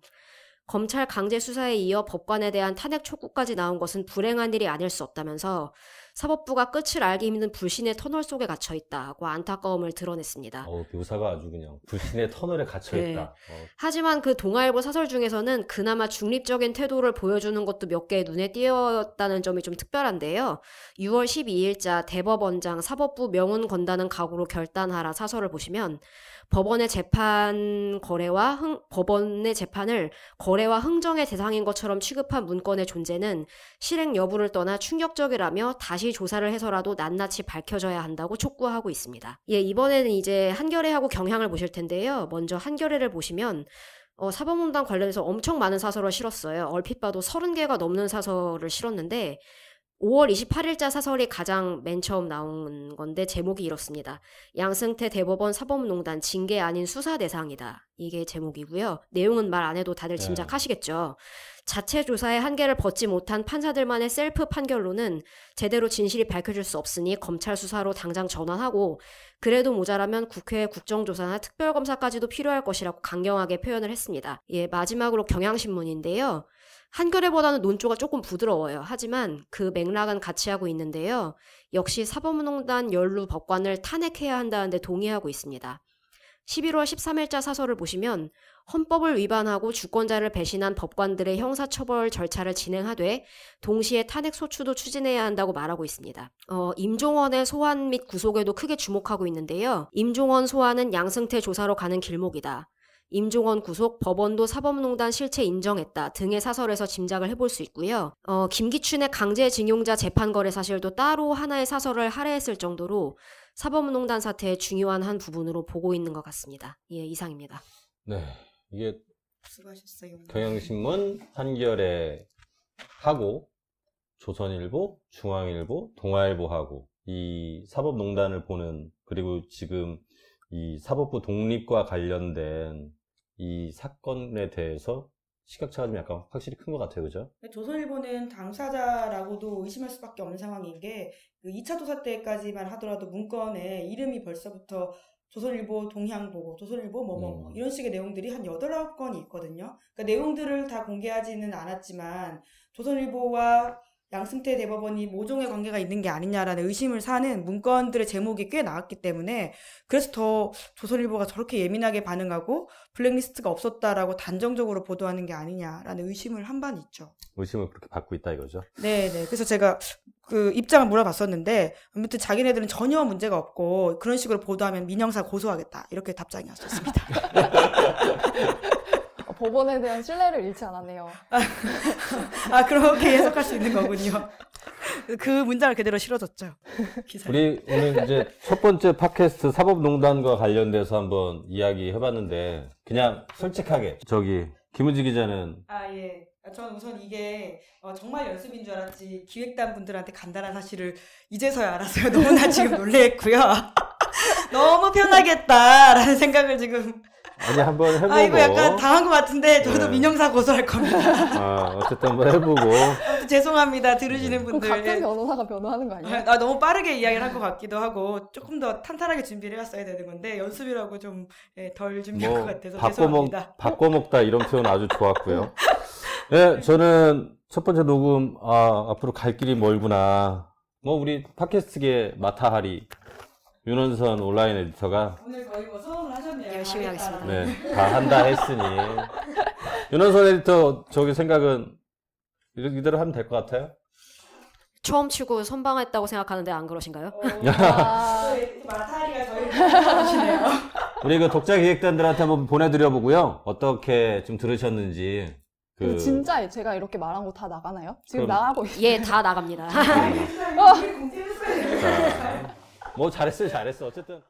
검찰 강제 수사에 이어 법관에 대한 탄핵 촉구까지 나온 것은 불행한 일이 아닐 수 없다면서 사법부가 끝을 알기 힘든 불신의 터널 속에 갇혀 있다고 안타까움을 드러냈습니다. 묘사가 아주 그냥 불신의 터널에 갇혀 네. 있다. 하지만 그 동아일보 사설 중에서는 그나마 중립적인 태도를 보여주는 것도 몇 개 눈에 띄었다는 점이 좀 특별한데요. 6월 12일자 대법원장 사법부 명운 건다는 각오로 결단하라 사설을 보시면 법원의 재판을 거래와 흥정의 대상인 것처럼 취급한 문건의 존재는 실행 여부를 떠나 충격적이라며 다시 조사를 해서라도 낱낱이 밝혀져야 한다고 촉구하고 있습니다. 예, 이번에는 이제 한겨레하고 경향을 보실 텐데요. 먼저 한겨레를 보시면 사법농단 관련해서 엄청 많은 사설을 실었어요. 얼핏 봐도 30개가 넘는 사설을 실었는데 5월 28일자 사설이 가장 맨 처음 나온 건데 제목이 이렇습니다. 양승태 대법원 사법농단 징계 아닌 수사 대상이다. 이게 제목이고요. 내용은 말 안 해도 다들 짐작하시겠죠. 자체 조사의 한계를 벗지 못한 판사들만의 셀프 판결로는 제대로 진실이 밝혀질 수 없으니 검찰 수사로 당장 전환하고 그래도 모자라면 국회 국정조사나 특별검사까지도 필요할 것이라고 강경하게 표현을 했습니다. 예, 마지막으로 경향신문인데요. 한겨레보다는 논조가 조금 부드러워요. 하지만 그 맥락은 같이 하고 있는데요. 역시 사법농단 연루 법관을 탄핵해야 한다는데 동의하고 있습니다. 11월 13일자 사설을 보시면 헌법을 위반하고 주권자를 배신한 법관들의 형사처벌 절차를 진행하되 동시에 탄핵 소추도 추진해야 한다고 말하고 있습니다. 임종원의 소환 및 구속에도 크게 주목하고 있는데요. 임종원 소환은 양승태 조사로 가는 길목이다. 임종원 구속, 법원도 사법농단 실체 인정했다 등의 사설에서 짐작을 해볼 수 있고요. 김기춘의 강제징용자 재판거래 사실도 따로 하나의 사설을 할애했을 정도로 사법농단 사태의 중요한 한 부분으로 보고 있는 것 같습니다. 예, 이상입니다. 네, 이게 수고하셨어요. 경향신문, 한겨레하고 조선일보, 중앙일보, 동아일보하고 이 사법농단을 보는 그리고 지금 이 사법부 독립과 관련된 이 사건에 대해서 시각차가 좀 약간 확실히 큰 것 같아요. 그죠? 조선일보는 당사자라고도 의심할 수밖에 없는 상황인 게 그 2차 조사 때까지만 하더라도 문건에 이름이 벌써부터 조선일보 동향보고 조선일보 뭐뭐 이런 식의 내용들이 한 8-9건이 있거든요. 그러니까 내용들을 다 공개하지는 않았지만 조선일보와 양승태 대법원이 모종의 관계가 있는 게 아니냐라는 의심을 사는 문건들의 제목이 꽤 나왔기 때문에 그래서 더 조선일보가 저렇게 예민하게 반응하고 블랙리스트가 없었다라고 단정적으로 보도하는 게 아니냐라는 의심을 한 바는 있죠. 의심을 그렇게 받고 있다 이거죠? 네네. 그래서 제가 그 입장을 물어봤었는데 아무튼 자기네들은 전혀 문제가 없고 그런 식으로 보도하면 민형사 고소하겠다 이렇게 답장이 왔었습니다. 법원에 대한 신뢰를 잃지 않았네요. 그렇게 해석할 수 있는 거군요. 그 문장을 그대로 실어줬죠. 기사에. 우리 오늘 이제 첫 번째 팟캐스트 사법농단과 관련돼서 한번 이야기해봤는데 그냥 솔직하게 김은지 기자는 예. 저는 우선 이게 정말 연습인 줄 알았지 기획단 분들한테 간단한 사실을 이제서야 알았어요. 너무나 지금 놀랬고요. 너무 편하겠다라는 생각을 지금 아니 한번 해보고 이거 약간 당한 것 같은데 저도 네. 민형사 고소할 겁니다. 어쨌든 한번 해보고 죄송합니다. 들으시는 그럼 분들. 같은 변호사가 변호하는 거 아니에요? 너무 빠르게 이야기를 한 것 같기도 하고 조금 더 탄탄하게 준비를 해왔어야 되는 건데 연습이라고 좀 덜 준비한 것 같아서 죄송합니다. 바꿔먹다 이런 표현 아주 좋았고요. 네, 저는 첫 번째 녹음 앞으로 갈 길이 멀구나. 우리 팟캐스트계 마타하리 윤원선 온라인 에디터가 오늘 거의 소원을 하셨네요. 열심히 하겠습니다. 네, 다 한다 했으니 윤원선 에디터 생각은 이대로 하면 될 것 같아요? 처음 치고 선방했다고 생각하는데 안 그러신가요? 마타리가 저희를 하시네요. 우리 그 독자 기획단들한테 한번 보내드려 보고요. 어떻게 좀 들으셨는지. 진짜 제가 이렇게 말한 거 다 나가나요? 지금 그럼- 나가고 있어요. 예, 다 나갑니다. 잘했어요. 어쨌든.